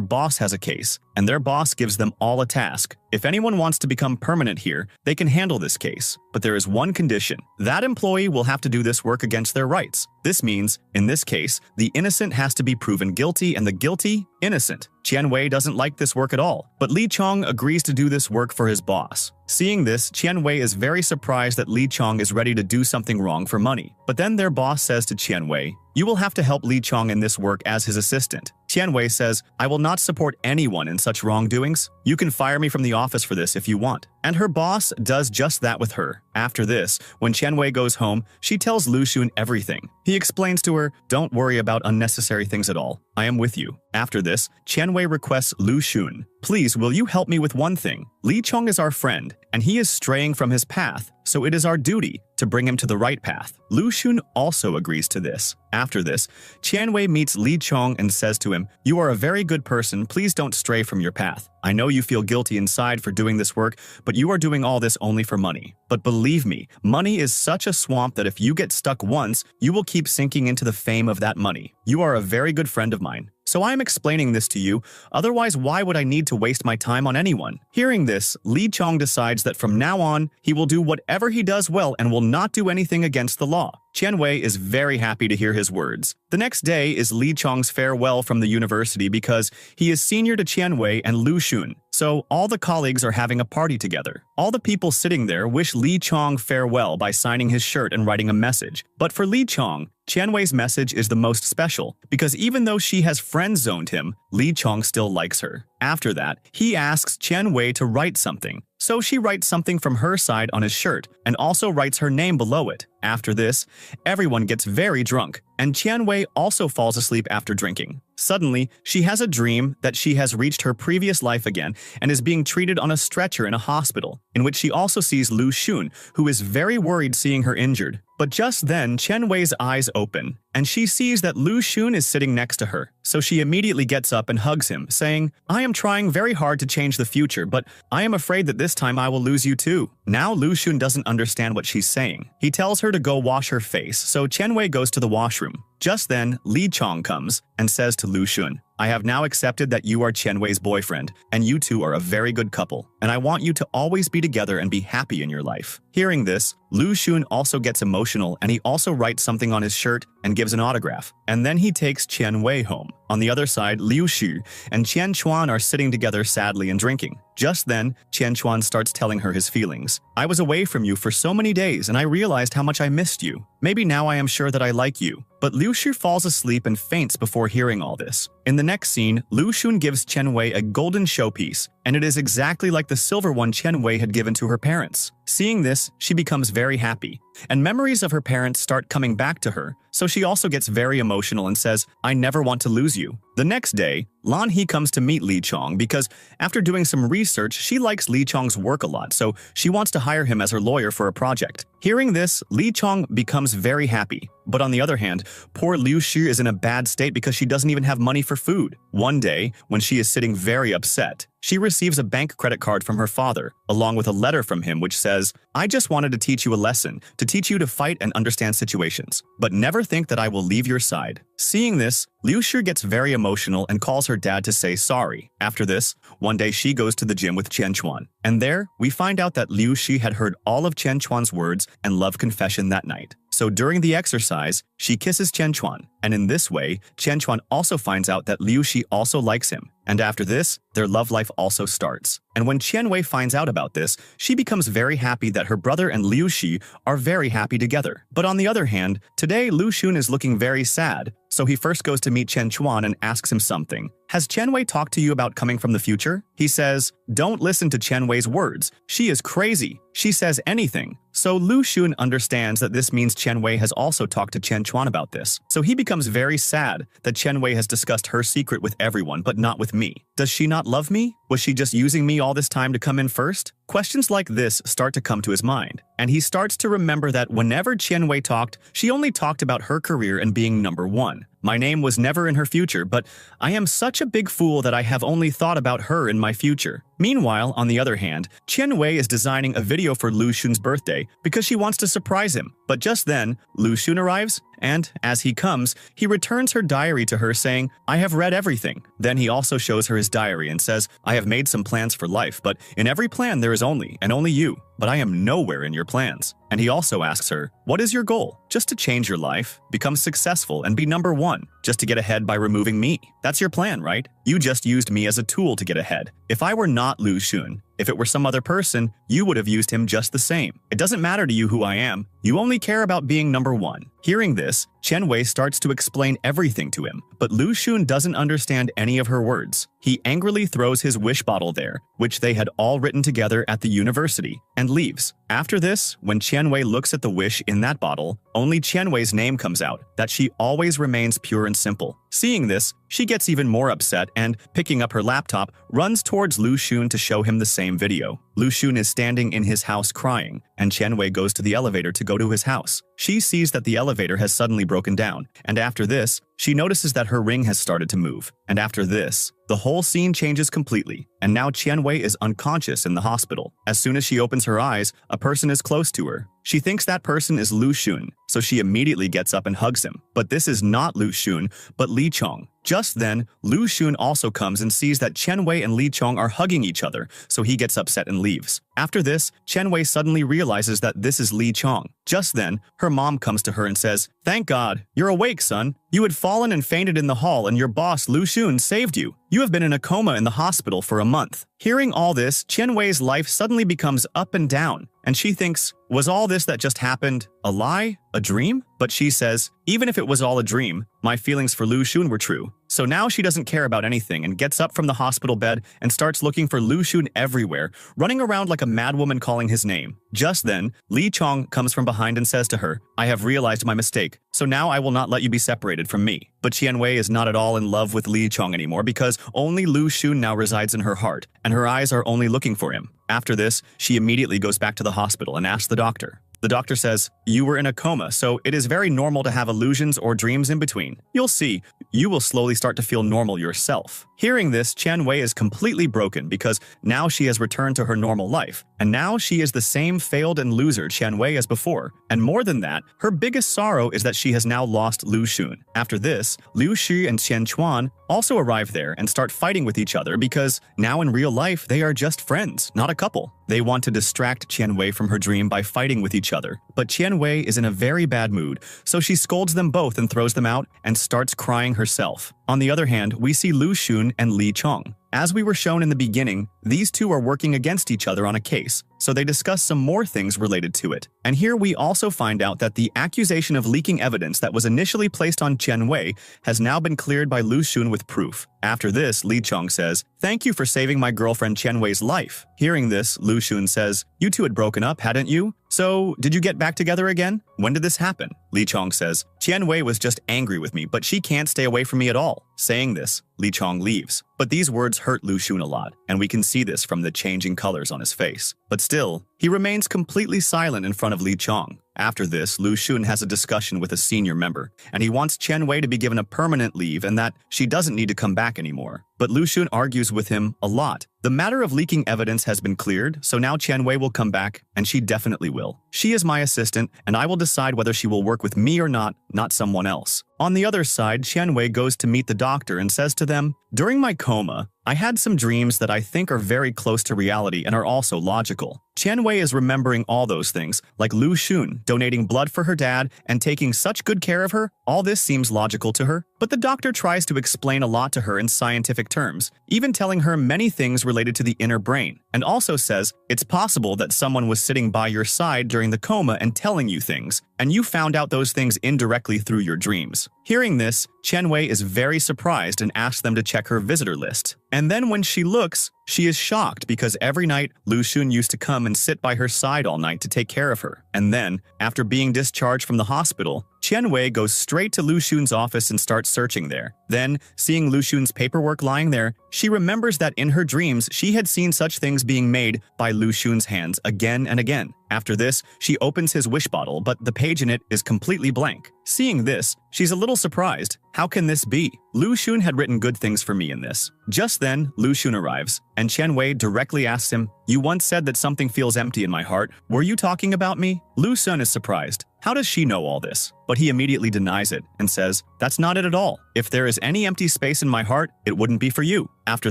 boss has a case, and their boss gives them all a task. If anyone wants to become permanent here, they can handle this case. But there is one condition. That employee will have to do this work against their rights. This means, in this case, the innocent has to be proven guilty and the guilty, innocent. Qianwei doesn't like this work at all, but Li Chong agrees to do this work for his boss. Seeing this, Qianwei is very surprised that Li Chong is ready to do something wrong for money. But then their boss says to Qianwei, you will have to help Li Chong in this work as his assistant. Qianwei says, I will not support anyone in such wrongdoings. You can fire me from the office for this if you want. And her boss does just that with her. After this, when Qianwei goes home, she tells Lu Xun everything. He explains to her, don't worry about unnecessary things at all. I am with you. After this, Qianwei requests Lu Xun, please will you help me with one thing? Li Chong is our friend, and he is straying from his path, so it is our duty to bring him to the right path. Lu Xun also agrees to this. After this, Qianwei meets Li Chong and says to him, you are a very good person, please don't stray from your path. I know you feel guilty inside for doing this work, but you are doing all this only for money. But believe me, money is such a swamp that if you get stuck once, you will keep sinking into the fame of that money. You are a very good friend of mine. So I am explaining this to you, otherwise why would I need to waste my time on anyone? Hearing this, Li Chong decides that from now on, he will do whatever he does well and will not do anything against the law. Qianwei is very happy to hear his words. The next day is Li Chong's farewell from the university because he is senior to Qianwei and Lu Xun. So all the colleagues are having a party together. All the people sitting there wish Li Chong farewell by signing his shirt and writing a message. But for Li Chong, Qianwei's message is the most special because even though she has friend-zoned him, Li Chong still likes her. After that, he asks Qianwei to write something. So she writes something from her side on his shirt and also writes her name below it. After this, everyone gets very drunk, and Qianwei also falls asleep after drinking. Suddenly, she has a dream that she has reached her previous life again and is being treated on a stretcher in a hospital, in which she also sees Lu Xun, who is very worried seeing her injured. But just then, Qianwei's eyes open, and she sees that Lu Xun is sitting next to her. So she immediately gets up and hugs him, saying, I am trying very hard to change the future, but I am afraid that this time I will lose you too. Now Lu Xun doesn't understand what she's saying. He tells her to go wash her face, so Qianwei goes to the washroom. Just then, Li Chong comes and says to Lu Xun, I have now accepted that you are Qianwei's boyfriend, and you two are a very good couple, and I want you to always be together and be happy in your life. Hearing this, Lu Xun also gets emotional and he also writes something on his shirt and gives an autograph. And then he takes Qianwei home. On the other side, Liu Xu and Qian Chuan are sitting together sadly and drinking. Just then, Qian Chuan starts telling her his feelings. I was away from you for so many days and I realized how much I missed you. Maybe now I am sure that I like you. But Liu Xu falls asleep and faints before hearing all this. In the next scene, Lu Xun gives Qianwei a golden showpiece, and it is exactly like the silver one Qianwei had given to her parents. Seeing this, she becomes very happy, and memories of her parents start coming back to her, so she also gets very emotional and says, "I never want to lose you." The next day, Lan He comes to meet Lee Chong because after doing some research, she likes Lee Chong's work a lot, so she wants to hire him as her lawyer for a project. Hearing this, Lee Chong becomes very happy. But on the other hand, poor Liu Xu is in a bad state because she doesn't even have money for food. One day, when she is sitting very upset, she receives a bank credit card from her father, along with a letter from him which says, "I just wanted to teach you a lesson, to teach you to fight and understand situations, but never think that I will leave your side." Seeing this, Liu Xu gets very emotional and calls her dad to say sorry. After this, one day she goes to the gym with Chen Chuan, and there we find out that Liu Xu had heard all of Chen Chuan's words and love confession that night. So during the exercise, she kisses Chen Chuan, and in this way, Chen Chuan also finds out that Liu Xi also likes him. And after this, their love life also starts. And when Qian Wei finds out about this, she becomes very happy that her brother and Liu Xi are very happy together. But on the other hand, today Lu Xun is looking very sad, so he first goes to meet Chen Chuan and asks him something. "Has Qian Wei talked to you about coming from the future?" He says, "Don't listen to Qian Wei's words. She is crazy. She says anything." So Lu Xun understands that this means Qian Wei has also talked to Chen Chuan about this. So he becomes very sad that Qian Wei has discussed her secret with everyone but not with me. Does she not love me? Was she just using me all this time to come in first? Questions like this start to come to his mind, and he starts to remember that whenever Qian Wei talked, she only talked about her career and being number one. My name was never in her future, but I am such a big fool that I have only thought about her in my future. Meanwhile, on the other hand, Qian Wei is designing a video for Lu Xun's birthday because she wants to surprise him. But just then, Lu Xun arrives, and as he comes, he returns her diary to her saying, "I have read everything." Then he also shows her his diary and says, "I have made some plans for life, but in every plan there is only you, but I am nowhere in your plans." And he also asks her, "What is your goal? Just to change your life, become successful, and be number one, just to get ahead by removing me. That's your plan, right? You just used me as a tool to get ahead. If I were not Lu Xun, if it were some other person, you would have used him just the same. It doesn't matter to you who I am. You only care about being number one." Hearing this, Qian Wei starts to explain everything to him, but Lu Xun doesn't understand any of her words. He angrily throws his wish bottle there, which they had all written together at the university, and leaves. After this, when Qian Wei looks at the wish in that bottle, only Qian Wei's name comes out, that she always remains pure and simple. Seeing this, she gets even more upset and, picking up her laptop, runs towards Lu Xun to show him the same video. Lu Xun is standing in his house crying, and Qian Wei goes to the elevator to go to his house. She sees that the elevator has suddenly broken down, and after this, she notices that her ring has started to move. And after this, the whole scene changes completely, and now Qian Wei is unconscious in the hospital. As soon as she opens her eyes, a person is close to her. She thinks that person is Lu Xun, so she immediately gets up and hugs him. But this is not Lu Xun, but Li Chong. Just then, Lu Xun also comes and sees that Qian Wei and Li Chong are hugging each other, so he gets upset and leaves. After this, Qian Wei suddenly realizes that this is Li Chong. Just then, her mom comes to her and says, "Thank God, you're awake, son. You had fallen and fainted in the hall and your boss, Lu Xun, saved you. You have been in a coma in the hospital for a month." Hearing all this, Qian Wei's life suddenly becomes up and down, and she thinks, was all this that just happened a lie? A dream? But she says, even if it was all a dream, my feelings for Lu Xun were true. So now she doesn't care about anything and gets up from the hospital bed and starts looking for Lu Xun everywhere, running around like a madwoman calling his name. Just then, Li Chong comes from behind and says to her, "I have realized my mistake, so now I will not let you be separated from me." But Qian Wei is not at all in love with Li Chong anymore because only Lu Xun now resides in her heart, and her eyes are only looking for him. After this, she immediately goes back to the hospital and asks the doctor. The doctor says, "You were in a coma, so it is very normal to have illusions or dreams in between. You'll see, you will slowly start to feel normal yourself." Hearing this, Qian Wei is completely broken because now she has returned to her normal life, and now she is the same failed and loser Qian Wei as before. And more than that, her biggest sorrow is that she has now lost Lu Xun. After this, Liu Xi and Chen Chuan also arrive there and start fighting with each other because now in real life they are just friends, not a couple. They want to distract Qian Wei from her dream by fighting with each other. But Qian Wei is in a very bad mood, so she scolds them both and throws them out and starts crying herself. On the other hand, we see Lu Xun and Li Chong. As we were shown in the beginning, these two are working against each other on a case, so they discuss some more things related to it. And here we also find out that the accusation of leaking evidence that was initially placed on Qian Wei has now been cleared by Lu Xun with proof. After this, Li Chong says, "Thank you for saving my girlfriend Qian Wei's life." Hearing this, Lu Xun says, "You two had broken up, hadn't you? So, did you get back together again? When did this happen?" Li Chong says, "Qian Wei was just angry with me, but she can't stay away from me at all." Saying this, Li Chong leaves. But these words hurt Lu Xun a lot, and we can see this from the changing colors on his face. But still, he remains completely silent in front of Li Chong. After this, Lu Xun has a discussion with a senior member, and he wants Qian Wei to be given a permanent leave and that she doesn't need to come back anymore. But Lu Xun argues with him a lot. The matter of leaking evidence has been cleared, so now Qian Wei will come back, and she definitely will. She is my assistant, and I will decide whether she will work with me or not someone else. On the other side, Qian Wei goes to meet the doctor and says to them, "During my coma, I had some dreams that I think are very close to reality and are also logical." Qian Wei is remembering all those things, like Lu Xun donating blood for her dad and taking such good care of her. All this seems logical to her, but the doctor tries to explain a lot to her in scientific terms, even telling her many things related to the inner brain, and also says it's possible that someone was sitting by your side during the coma and telling you things, and you found out those things indirectly through your dreams. Hearing this, Qian Wei is very surprised and asks them to check her visitor list. And then when she looks, she is shocked because every night Lu Xun used to come and sit by her side all night to take care of her. And then, after being discharged from the hospital, Qian Wei goes straight to Lu Xun's office and starts searching there. Then, seeing Lu Xun's paperwork lying there, she remembers that in her dreams she had seen such things being made by Lu Xun's hands again and again. After this, she opens his wish bottle, but the page in it is completely blank. Seeing this, she's a little surprised. How can this be? Lu Xun had written good things for me in this. Just then, Lu Xun arrives, and Qian Wei directly asks him, "You once said that something feels empty in my heart. Were you talking about me?" Lu Xun is surprised. How does she know all this? But he immediately denies it and says, "That's not it at all. If there is any empty space in my heart, it wouldn't be for you." After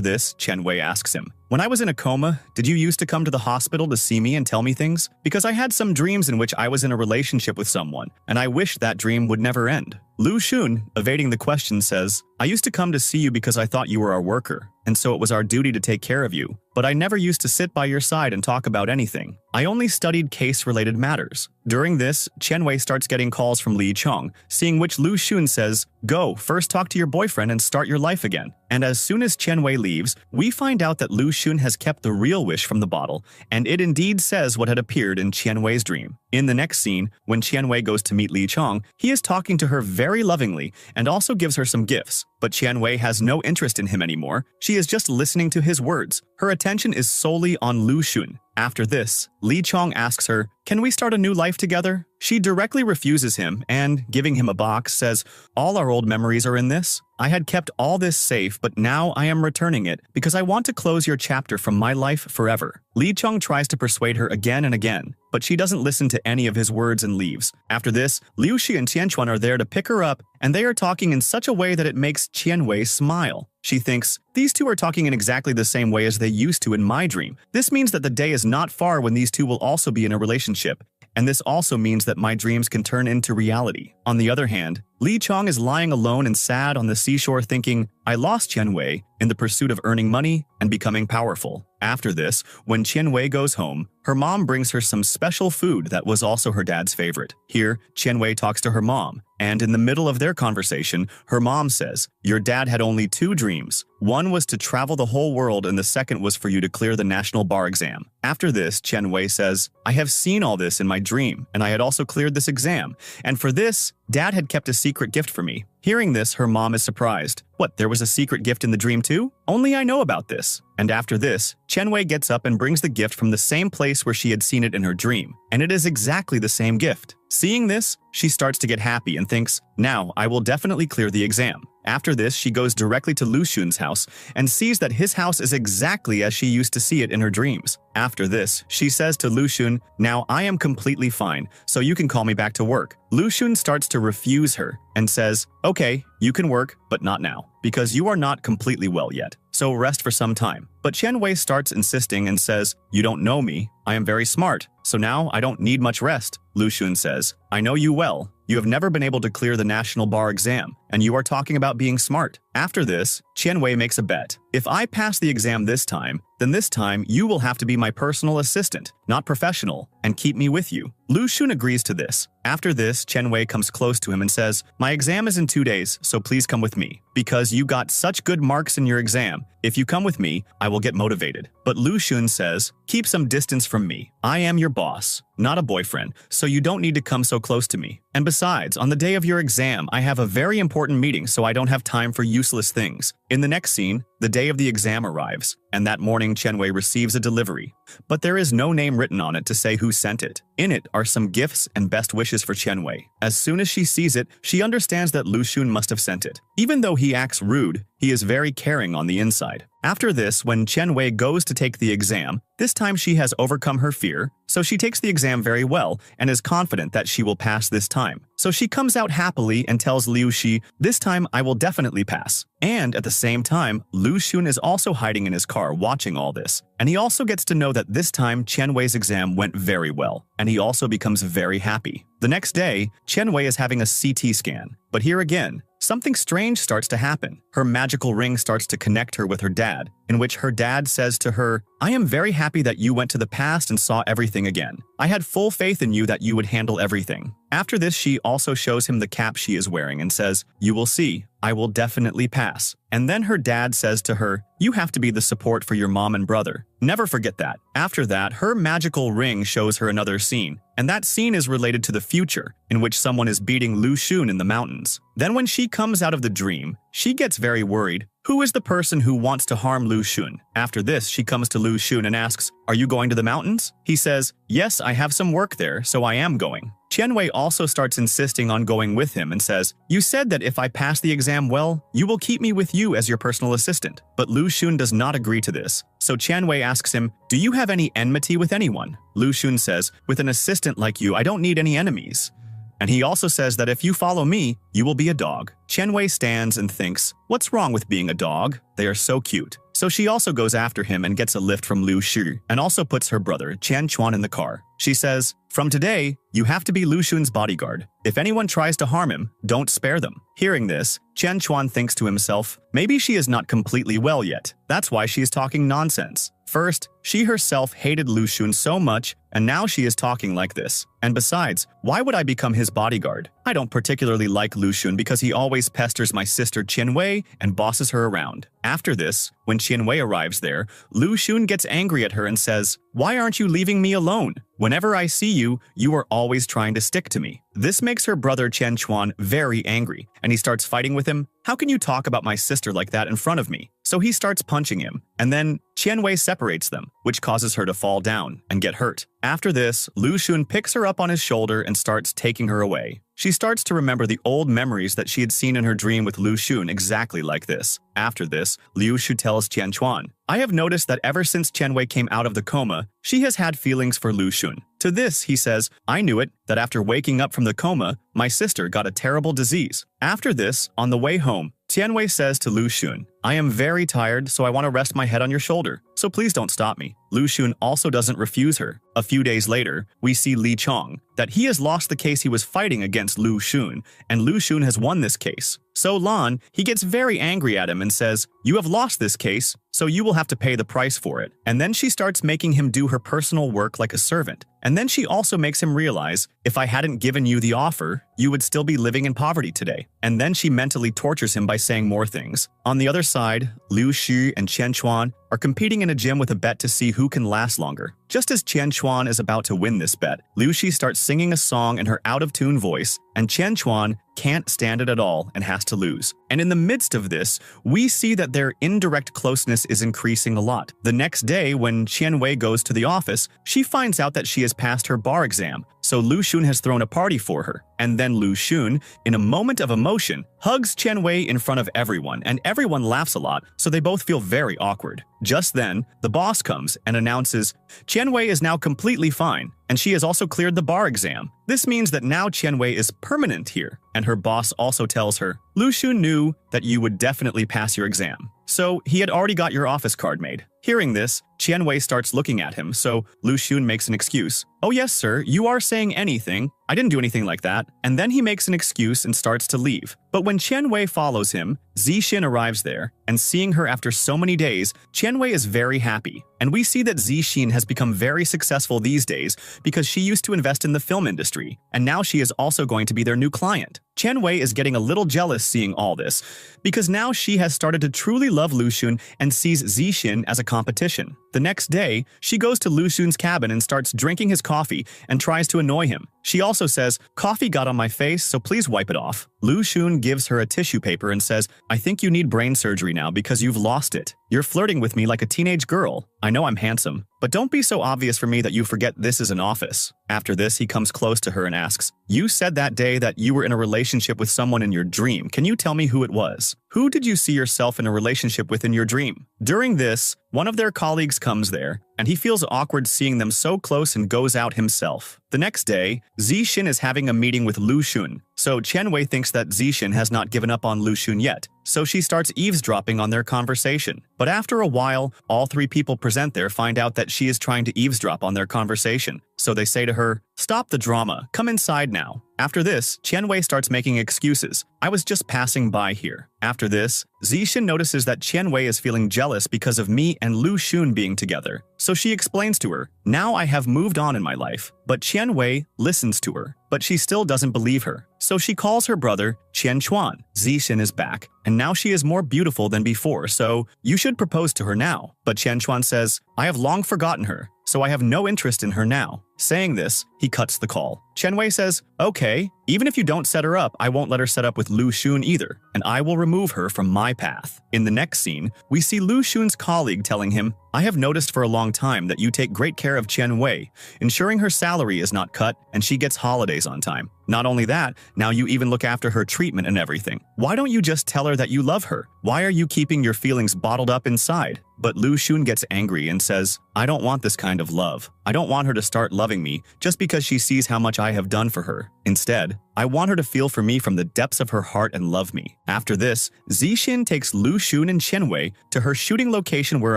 this, Qian Wei asks him, "When I was in a coma, did you used to come to the hospital to see me and tell me things? Because I had some dreams in which I was in a relationship with someone, and I wished that dream would never end." Lu Xun, evading the question, says, "I used to come to see you because I thought you were our worker, and so it was our duty to take care of you. But I never used to sit by your side and talk about anything. I only studied case-related matters." During this, Qian Wei starts getting calls from Li Chong, seeing which Lu Xun says, "Go, first talk to your boyfriend and start your life again." And as soon as Qian Wei leaves, we find out that Lu Xun has kept the real wish from the bottle, and it indeed says what had appeared in Qian Wei's dream. In the next scene, when Qian Wei goes to meet Li Chong, he is talking to her very lovingly and also gives her some gifts. But Qian Wei has no interest in him anymore. She is just listening to his words. Her attention is solely on Lu Xun. After this, Li Chong asks her, "Can we start a new life together?" She directly refuses him and, giving him a box, says, "All our old memories are in this. I had kept all this safe, but now I am returning it because I want to close your chapter from my life forever." Li Chong tries to persuade her again and again, but she doesn't listen to any of his words and leaves. After this, Liu Shi and Tianquan are there to pick her up, and they are talking in such a way that it makes Qian Wei smile. She thinks, "These two are talking in exactly the same way as they used to in my dream. This means that the day is not far when these two will also be in a relationship. And this also means that my dreams can turn into reality." On the other hand, Li Chong is lying alone and sad on the seashore thinking, "I lost Qian Wei in the pursuit of earning money and becoming powerful." After this, when Qian Wei goes home, her mom brings her some special food that was also her dad's favorite. Here, Qian Wei talks to her mom, and in the middle of their conversation, her mom says, "Your dad had only two dreams. One was to travel the whole world and the second was for you to clear the national bar exam." After this, Qian Wei says, "I have seen all this in my dream, and I had also cleared this exam, and for this, Dad had kept a secret gift for me." Hearing this, her mom is surprised. "What, there was a secret gift in the dream too? Only I know about this." And after this, Qian Wei gets up and brings the gift from the same place where she had seen it in her dream, and it is exactly the same gift. Seeing this, she starts to get happy and thinks, "Now I will definitely clear the exam." After this, she goes directly to Lu Xun's house and sees that his house is exactly as she used to see it in her dreams. After this, she says to Lu Xun, "Now I am completely fine, so you can call me back to work." Lu Xun starts to refuse her and says, "Okay, you can work, but not now, because you are not completely well yet, so rest for some time." But Qian Wei starts insisting and says, "You don't know me. I am very smart, so now I don't need much rest." Lu Xun says, "I know you well. You have never been able to clear the national bar exam, and you are talking about being smart. After this, Qianwei makes a bet. If I pass the exam this time, then this time you will have to be my personal assistant, not professional, and keep me with you. Lu Xun agrees to this. After this, Qianwei comes close to him and says, "My exam is in 2 days, so please come with me. Because you got such good marks in your exam, if you come with me, I will get motivated." But Lu Xun says, "Keep some distance from me. I am your boss, not a boyfriend, so you don't need to come so close to me. And besides, on the day of your exam, I have a very important meeting, so I don't have time for useless things." In the next scene, the day of the exam arrives, and that morning Qianwei receives a delivery. But there is no name written on it to say who sent it. In it are some gifts and best wishes for Qianwei. As soon as she sees it, she understands that Lu Xun must have sent it. Even though he acts rude, he is very caring on the inside. After this, when Qianwei goes to take the exam, this time she has overcome her fear, so she takes the exam very well and is confident that she will pass this time. So she comes out happily and tells Liu Shi, "This time I will definitely pass." And at the same time, Lu Xun is also hiding in his car watching all this. And he also gets to know that this time Qianwei's exam went very well, and he also becomes very happy. The next day, Qianwei is having a CT scan, but here again, something strange starts to happen. Her magical ring starts to connect her with her dad, in which her dad says to her, "I am very happy that you went to the past and saw everything again. I had full faith in you that you would handle everything." After this, she also shows him the cap she is wearing and says, "You will see, I will definitely pass." And then her dad says to her, "You have to be the support for your mom and brother. Never forget that." After that, her magical ring shows her another scene, and that scene is related to the future, in which someone is beating Lu Xun in the mountains. Then when she comes out of the dream, she gets very worried. Who is the person who wants to harm Lu Xun? After this, she comes to Lu Xun and asks, "Are you going to the mountains?" He says, "Yes, I have some work there, so I am going." Qianwei also starts insisting on going with him and says, "You said that if I pass the exam well, you will keep me with you as your personal assistant." But Lu Xun does not agree to this. So Qianwei asks him, "Do you have any enmity with anyone?" Lu Xun says, "With an assistant like you, I don't need any enemies." And he also says that if you follow me, you will be a dog. Qianwei stands and thinks, what's wrong with being a dog? They are so cute. So she also goes after him and gets a lift from Lu Shi, and also puts her brother, Qian Chuan, in the car. She says, "From today, you have to be Lu Xun's bodyguard. If anyone tries to harm him, don't spare them." Hearing this, Qian Chuan thinks to himself, maybe she is not completely well yet. That's why she is talking nonsense. First, she herself hated Lu Xun so much, and now she is talking like this. And besides, why would I become his bodyguard? I don't particularly like Lu Xun because he always pesters my sister Qianwei and bosses her around. After this, when Qianwei arrives there, Lu Xun gets angry at her and says, "Why aren't you leaving me alone? Whenever I see you, you are always trying to stick to me." This makes her brother Qian Chuan very angry, and he starts fighting with him. "How can you talk about my sister like that in front of me?" So he starts punching him, and then Qianwei separates them, which causes her to fall down and get hurt. After this, Lu Xun picks her up on his shoulder and starts taking her away. She starts to remember the old memories that she had seen in her dream with Lu Xun exactly like this. After this, Liu Shu tells Qian Chuan, "I have noticed that ever since Qianwei came out of the coma, she has had feelings for Lu Xun." To this, he says, "I knew it, that after waking up from the coma, my sister got a terrible disease." After this, on the way home, Qianwei says to Lu Xun, "I am very tired, so I want to rest my head on your shoulder, so please don't stop me." Lu Xun also doesn't refuse her. A few days later, we see Li Chong, that he has lost the case he was fighting against Lu Xun, and Lu Xun has won this case. So Lan, he gets very angry at him and says, "You have lost this case, so you will have to pay the price for it." And then she starts making him do her personal work like a servant. And then she also makes him realize, "If I hadn't given you the offer, you would still be living in poverty today." And then she mentally tortures him by saying more things. On the other side, Liu Shi and Qian Chuan are competing in a gym with a bet to see who can last longer. Just as Qian Chuan is about to win this bet, Liu Shi starts singing a song in her out-of-tune voice, and Qian Chuan can't stand it at all and has to lose. And in the midst of this, we see that their indirect closeness is increasing a lot. The next day, when Qianwei goes to the office, she finds out that she has passed her bar exam, so Lu Xun has thrown a party for her. And then Lu Xun, in a moment of emotion, hugs Qianwei in front of everyone, and everyone laughs a lot, so they both feel very awkward. Just then, the boss comes and announces, "Qianwei is now completely fine, and she has also cleared the bar exam. This means that now Qianwei is permanent here." And her boss also tells her, "Lu Xun knew that you would definitely pass your exam, so he had already got your office card made." Hearing this, Qian Wei starts looking at him, so Lu Xun makes an excuse. "Oh yes, sir, you are saying anything. I didn't do anything like that." And then he makes an excuse and starts to leave. But when Qian Wei follows him, Zixin arrives there, and seeing her after so many days, Qian Wei is very happy. And we see that Zixin has become very successful these days because she used to invest in the film industry, and now she is also going to be their new client. Qian Wei is getting a little jealous seeing all this, because now she has started to truly love Lu Xun and sees Zixin as a competition. The next day, she goes to Lu Xun's cabin and starts drinking his coffee and tries to annoy him. She also says, "Coffee got on my face, so please wipe it off." Lu Xun gives her a tissue paper and says, "I think you need brain surgery now because you've lost it. You're flirting with me like a teenage girl. I know I'm handsome, but don't be so obvious for me that you forget this is an office." After this, he comes close to her and asks, "You said that day that you were in a relationship with someone in your dream. Can you tell me who it was? Who did you see yourself in a relationship with in your dream?" During this, one of their colleagues comes there, and he feels awkward seeing them so close and goes out himself. The next day, Zixin is having a meeting with Lu Xun, so Qian Wei thinks that Zixin has not given up on Lu Xun yet, so she starts eavesdropping on their conversation. But after a while, all three people present there find out that she is trying to eavesdrop on their conversation, so they say to her, "Stop the drama, come inside now." After this, Qian Wei starts making excuses. "I was just passing by here." After this, Zixin notices that Qian Wei is feeling jealous because of me and Lu Xun being together, so she explains to her, "Now I have moved on in my life." But Qian Wei listens to her, but she still doesn't believe her. So she calls her brother, Qian Chuan. Zixin is back, and now she is more beautiful than before, so you should propose to her now. But Qian Chuan says, "I have long forgotten her, so I have no interest in her now." Saying this, he cuts the call. Qian Wei says, "Okay, even if you don't set her up, I won't let her set up with Lu Xun either, and I will remove her from my path." In the next scene, we see Lu Xun's colleague telling him, "I have noticed for a long time that you take great care of Qian Wei, ensuring her salary is not cut and she gets holidays on time. Not only that, now you even look after her treatment and everything. Why don't you just tell her that you love her? Why are you keeping your feelings bottled up inside?" But Lu Xun gets angry and says, "I don't want this kind of love. I don't want her to start loving me just because she sees how much I have done for her. Instead, I want her to feel for me from the depths of her heart and love me." After this, Zixin takes Lu Xun and Qian Wei to her shooting location where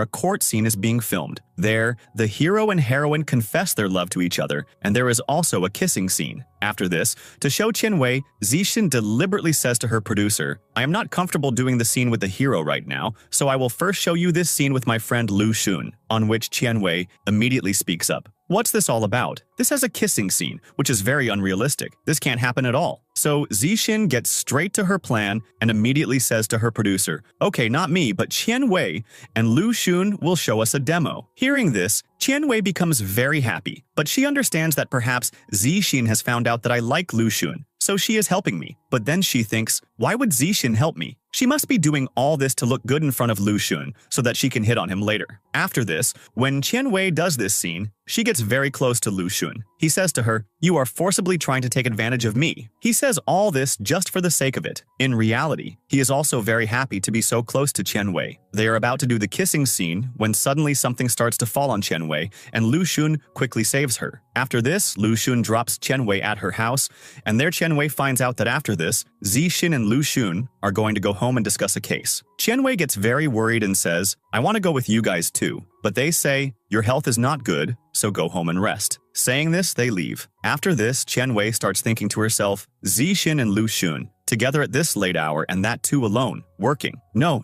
a court scene is being filmed. There, the hero and heroine confess their love to each other, and there is also a kissing scene. After this, to show Qian Wei, Zixin deliberately says to her producer, "I am not comfortable doing the scene with the hero right now, so I will first show you this scene with my friend Lu Xun." On which Qian Wei immediately speaks up. "What's this all about? This has a kissing scene, which is very unrealistic. This can't happen at all." So Zixin gets straight to her plan and immediately says to her producer, "Okay, not me, but Qian Wei and Lu Xun will show us a demo." Hearing this, Qian Wei becomes very happy, but she understands that perhaps Zixin has found out that I like Lu Xun, so she is helping me. But then she thinks, why would Zixin help me? She must be doing all this to look good in front of Lu Xun so that she can hit on him later. After this, when Qian Wei does this scene, she gets very close to Lu Xun. He says to her, "You are forcibly trying to take advantage of me." He says all this just for the sake of it. In reality, he is also very happy to be so close to Qian Wei. They are about to do the kissing scene when suddenly something starts to fall on Qian Wei, and Lu Xun quickly saves her. After this, Lu Xun drops Qian Wei at her house, and there Qian Wei finds out that after this, Zixin and Lu Xun are going to go home and discuss a case. Qian Wei gets very worried and says, "I want to go with you guys too." But they say, "Your health is not good, so go home and rest." Saying this, they leave. After this, Qian Wei starts thinking to herself, Zixin and Lu Xun, together at this late hour and that too alone, working. No,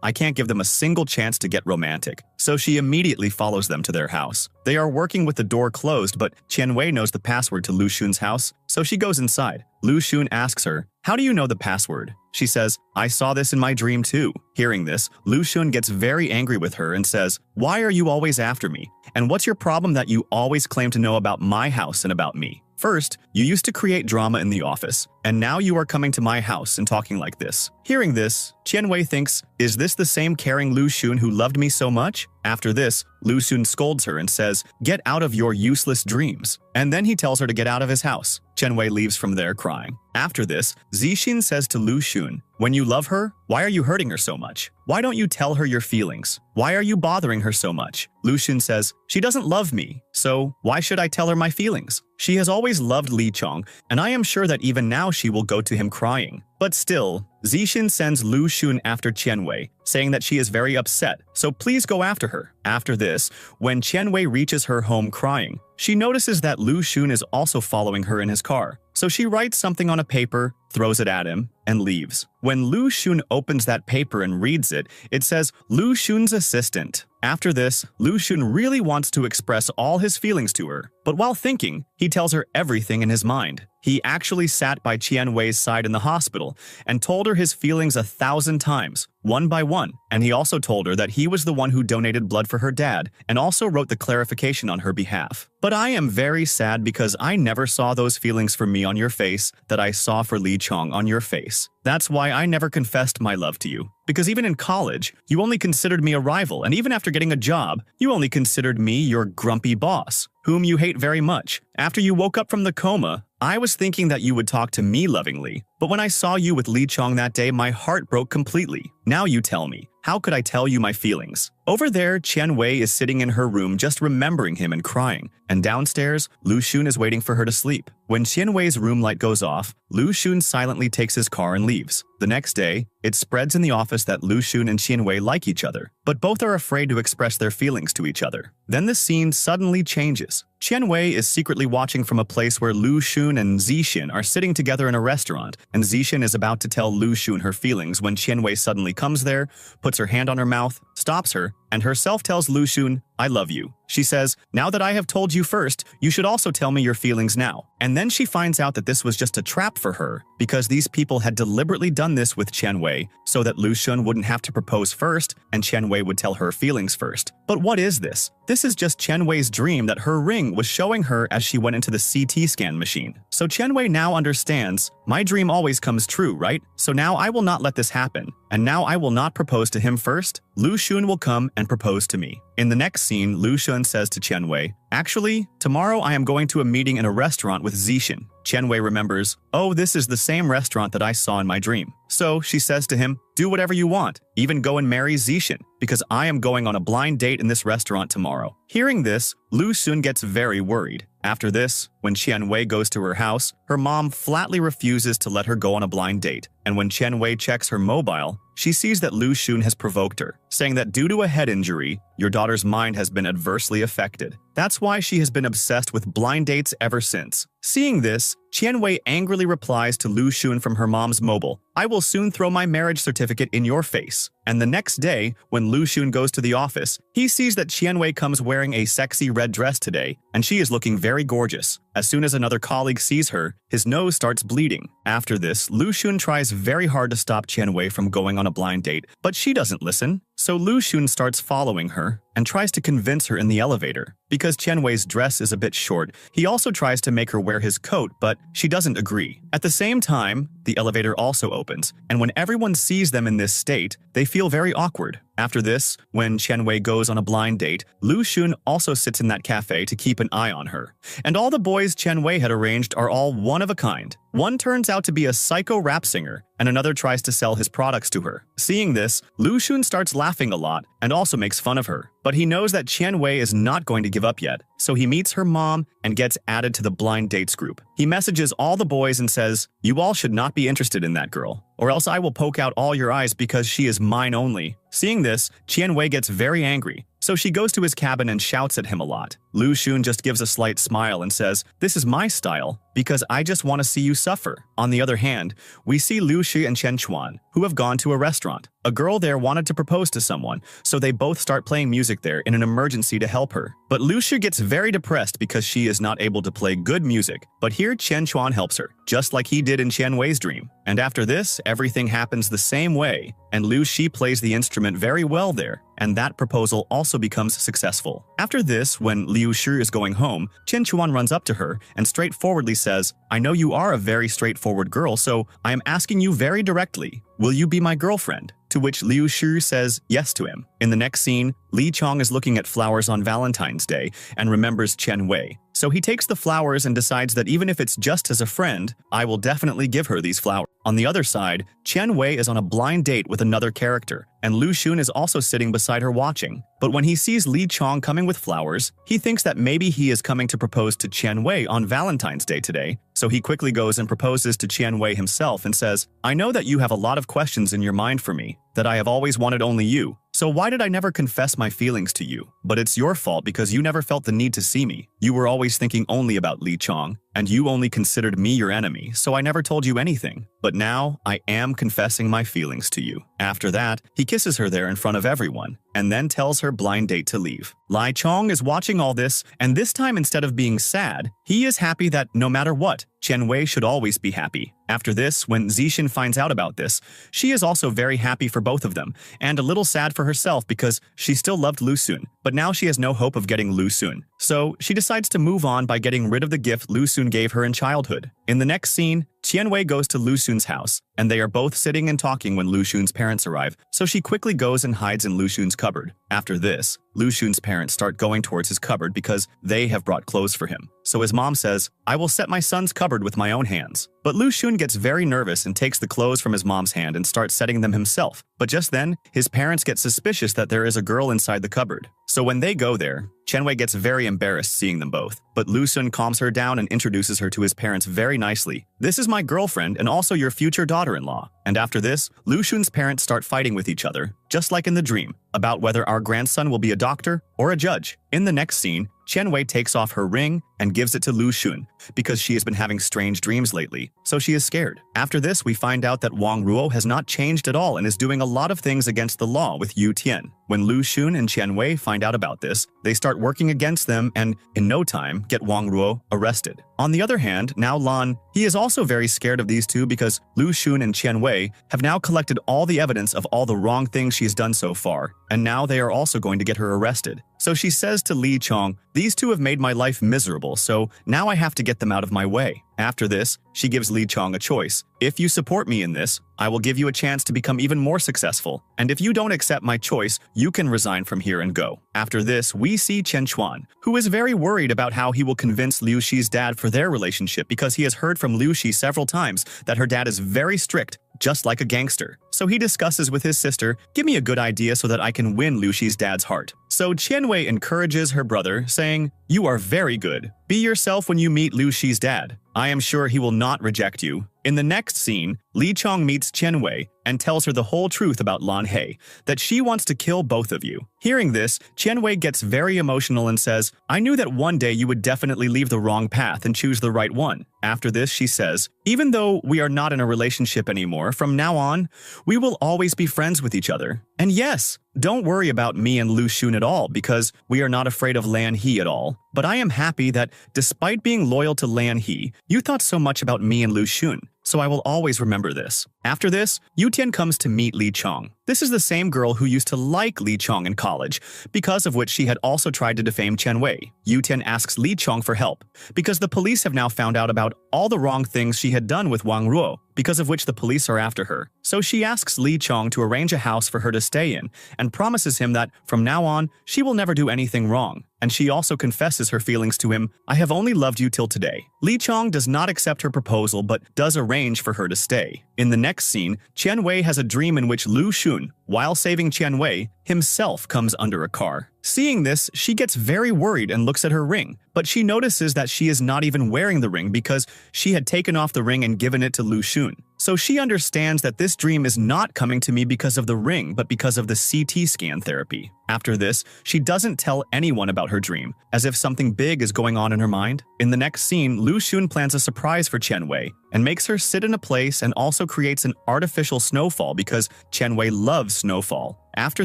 I can't give them a single chance to get romantic. So she immediately follows them to their house. They are working with the door closed, but Qian Wei knows the password to Lu Xun's house, so she goes inside. Lu Xun asks her, "How do you know the password?" She says, "I saw this in my dream too." Hearing this, Lu Xun gets very angry with her and says, "Why are you always after me? And what's your problem that you always claim to know about my house and about me? First, you used to create drama in the office, and now you are coming to my house and talking like this." Hearing this, Qian Wei thinks, is this the same caring Lu Xun who loved me so much? After this, Lu Xun scolds her and says, "Get out of your useless dreams." And then he tells her to get out of his house. Qian Wei leaves from there crying. After this, Zixin says to Lu Xun, "When you love her, why are you hurting her so much? Why don't you tell her your feelings? Why are you bothering her so much?" Lu Xun says, "She doesn't love me, so why should I tell her my feelings? She has always loved Li Chong, and I am sure that even now she will go to him crying." But still, Zixin sends Lu Xun after Qianwei, saying that she is very upset, so please go after her. After this, when Qianwei reaches her home crying, she notices that Lu Xun is also following her in his car. So she writes something on a paper, throws it at him, and leaves. When Lu Xun opens that paper and reads it, it says, Lu Xun's assistant. After this, Lu Xun really wants to express all his feelings to her, but while thinking, he tells her everything in his mind. He actually sat by Qianwei's side in the hospital and told her his feelings 1,000 times, one by one, and he also told her that he was the one who donated blood for her dad and also wrote the clarification on her behalf. But I am very sad because I never saw those feelings for me on your face that I saw for Li Chong on your face. That's why I never confessed my love to you. Because even in college, you only considered me a rival, and even after getting a job, you only considered me your grumpy boss, whom you hate very much. After you woke up from the coma, I was thinking that you would talk to me lovingly. But when I saw you with Li Chong that day, my heart broke completely. Now you tell me, how could I tell you my feelings? Over there, Qianwei is sitting in her room just remembering him and crying. And downstairs, Lu Xun is waiting for her to sleep. When Qianwei's room light goes off, Lu Xun silently takes his car and leaves. The next day, it spreads in the office that Lu Xun and Qianwei like each other, but both are afraid to express their feelings to each other. Then the scene suddenly changes. Qianwei is secretly watching from a place where Lu Xun and Zixin are sitting together in a restaurant, and Zixin is about to tell Lu Xun her feelings when Qianwei suddenly comes there, puts her hand on her mouth, stops her, and herself tells Lu Xun, I love you. She says, now that I have told you first, you should also tell me your feelings now. And then she finds out that this was just a trap for her, because these people had deliberately done this with Qianwei, so that Lu Xun wouldn't have to propose first, and Qianwei would tell her feelings first. But what is this? This is just Qianwei's dream that her ring was showing her as she went into the CT scan machine. So Qianwei now understands, my dream always comes true, right? So now I will not let this happen. And now I will not propose to him first. Lu Xun will come and propose to me. In the next scene, Lu Xun says to Qianwei, actually, tomorrow I am going to a meeting in a restaurant with Zixin. Qianwei remembers, oh, this is the same restaurant that I saw in my dream. So she says to him, do whatever you want, even go and marry Zixin, because I am going on a blind date in this restaurant tomorrow. Hearing this, Lu Xun gets very worried. After this, when Qianwei goes to her house, her mom flatly refuses to let her go on a blind date. And when Qianwei checks her mobile, she sees that Lu Xun has provoked her, saying that due to a head injury, your daughter's mind has been adversely affected. That's why she has been obsessed with blind dates ever since. Seeing this, Qianwei angrily replies to Lu Xun from her mom's mobile, I will soon throw my marriage certificate in your face. And the next day, when Lu Xun goes to the office, he sees that Qianwei comes wearing a sexy red dress today, and she is looking very gorgeous. As soon as another colleague sees her, his nose starts bleeding. After this, Lu Xun tries very hard to stop Qianwei from going on a blind date, but she doesn't listen. So Lu Xun starts following her and tries to convince her in the elevator. Because Qianwei's dress is a bit short, he also tries to make her wear his coat, but she doesn't agree. At the same time, the elevator also opens, and when everyone sees them in this state, they feel very awkward. After this, when Qianwei goes on a blind date, Lu Xun also sits in that cafe to keep an eye on her. And all the boys Qianwei had arranged are all one of a kind. One turns out to be a psycho rap singer, and another tries to sell his products to her. Seeing this, Lu Xun starts laughing a lot and also makes fun of her. But he knows that Qianwei is not going to give up yet, so he meets her mom and gets added to the blind dates group. He messages all the boys and says, you all should not be interested in that girl, or else I will poke out all your eyes because she is mine only. Seeing this, Qianwei gets very angry, so she goes to his cabin and shouts at him a lot. Lu Xun just gives a slight smile and says, this is my style, because I just want to see you suffer. On the other hand, we see Lu Shi and Chen Chuan, who have gone to a restaurant. A girl there wanted to propose to someone, so they both start playing music there in an emergency to help her. But Lu Shi gets very depressed because she is not able to play good music. But here Chen Chuan helps her, just like he did in Qianwei's dream. And after this, everything happens the same way, and Lu Shi plays the instrument very well there, and that proposal also becomes successful. After this, when Liu Shi is going home, Chen Chuan runs up to her and straightforwardly says, I know you are a very straightforward girl, so I am asking you very directly, will you be my girlfriend? To which Liu Shi says yes to him. In the next scene, Li Chong is looking at flowers on Valentine's Day and remembers Qianwei. So he takes the flowers and decides that even if it's just as a friend, I will definitely give her these flowers. On the other side, Qian Wei is on a blind date with another character, and Lu Xun is also sitting beside her watching. But when he sees Li Chong coming with flowers, he thinks that maybe he is coming to propose to Qian Wei on Valentine's Day today. So he quickly goes and proposes to Qian Wei himself and says, I know that you have a lot of questions in your mind for me, that I have always wanted only you. So why did I never confess my feelings to you? But it's your fault because you never felt the need to see me. You were always thinking only about Li Chong, and you only considered me your enemy, so I never told you anything. But now, I am confessing my feelings to you. After that, he kisses her there in front of everyone, and then tells her blind date to leave. Li Chong is watching all this, and this time instead of being sad, he is happy that no matter what, Qian Wei should always be happy. After this, when Zixin finds out about this, she is also very happy for both of them, and a little sad for herself because she still loved Lu Xun, but now she has no hope of getting Lu Xun. So she decides to move on by getting rid of the gift Lu Xun gave her in childhood. In the next scene, Qian Wei goes to Lu Xun's house, and they are both sitting and talking when Lu Xun's parents arrive, so she quickly goes and hides in Lu Xun's cupboard. After this, Lu Xun's parents start going towards his cupboard because they have brought clothes for him. So his mom says, I will set my son's cupboard with my own hands. But Lu Xun gets very nervous and takes the clothes from his mom's hand and starts setting them himself. But just then, his parents get suspicious that there is a girl inside the cupboard. So when they go there, Qian Wei gets very embarrassed seeing them both. But Lu Xun calms her down and introduces her to his parents very nicely. This is my girlfriend and also your future daughter-in-law. And after this, Lu Xun's parents start fighting with each other, just like in the dream, about whether our grandson will be a doctor or a judge. In the next scene, Qian Wei takes off her ring and gives it to Lu Xun because she has been having strange dreams lately, so she is scared. After this, we find out that Wang Ruo has not changed at all and is doing a lot of things against the law with Yu Tian. When Lu Xun and Qian Wei find out about this, they start working against them and, in no time, get Wang Ruo arrested. On the other hand, now Lan, he is also very scared of these two because Lu Xun and Qian Wei have now collected all the evidence of all the wrong things she has done so far, and now they are also going to get her arrested. So she says to Li Chong, these two have made my life miserable, so now I have to get them out of my way. After this, she gives Li Chong a choice. If you support me in this, I will give you a chance to become even more successful. And if you don't accept my choice, you can resign from here and go. After this, we see Chen Chuan, who is very worried about how he will convince Liu Shi's dad for their relationship because he has heard from Liu Shi several times that her dad is very strict, just like a gangster. So he discusses with his sister, give me a good idea so that I can win Liu Shi's dad's heart. So Qian Wei encourages her brother, saying, you are very good. Be yourself when you meet Liu Shi's dad. I am sure he will not reject you. In the next scene, Li Chong meets Qian Wei and tells her the whole truth about Lan He, that she wants to kill both of you. Hearing this, Qian Wei gets very emotional and says, I knew that one day you would definitely leave the wrong path and choose the right one. After this, she says, even though we are not in a relationship anymore, from now on, we will always be friends with each other. And yes, don't worry about me and Lu Xun at all because we are not afraid of Lan He at all. But I am happy that despite being loyal to Lan He, you thought so much about me and Lu Xun. So I will always remember this. After this, Yu Tian comes to meet Li Chong. This is the same girl who used to like Li Chong in college, because of which she had also tried to defame Qian Wei. Yu Tian asks Li Chong for help, because the police have now found out about all the wrong things she had done with Wang Ruo, because of which the police are after her. So she asks Li Chong to arrange a house for her to stay in, and promises him that from now on, she will never do anything wrong. And she also confesses her feelings to him, I have only loved you till today. Li Chong does not accept her proposal but does arrange for her to stay. In the next scene, Qian Wei has a dream in which Lu Xun, while saving Qian Wei, himself comes under a car. Seeing this, she gets very worried and looks at her ring, but she notices that she is not even wearing the ring because she had taken off the ring and given it to Lu Xun. So she understands that this dream is not coming to me because of the ring, but because of the CT scan therapy. After this, she doesn't tell anyone about her dream, as if something big is going on in her mind. In the next scene, Lu Xun plans a surprise for Qian Wei and makes her sit in a place and also creates an artificial snowfall because Qian Wei loves snowfall. After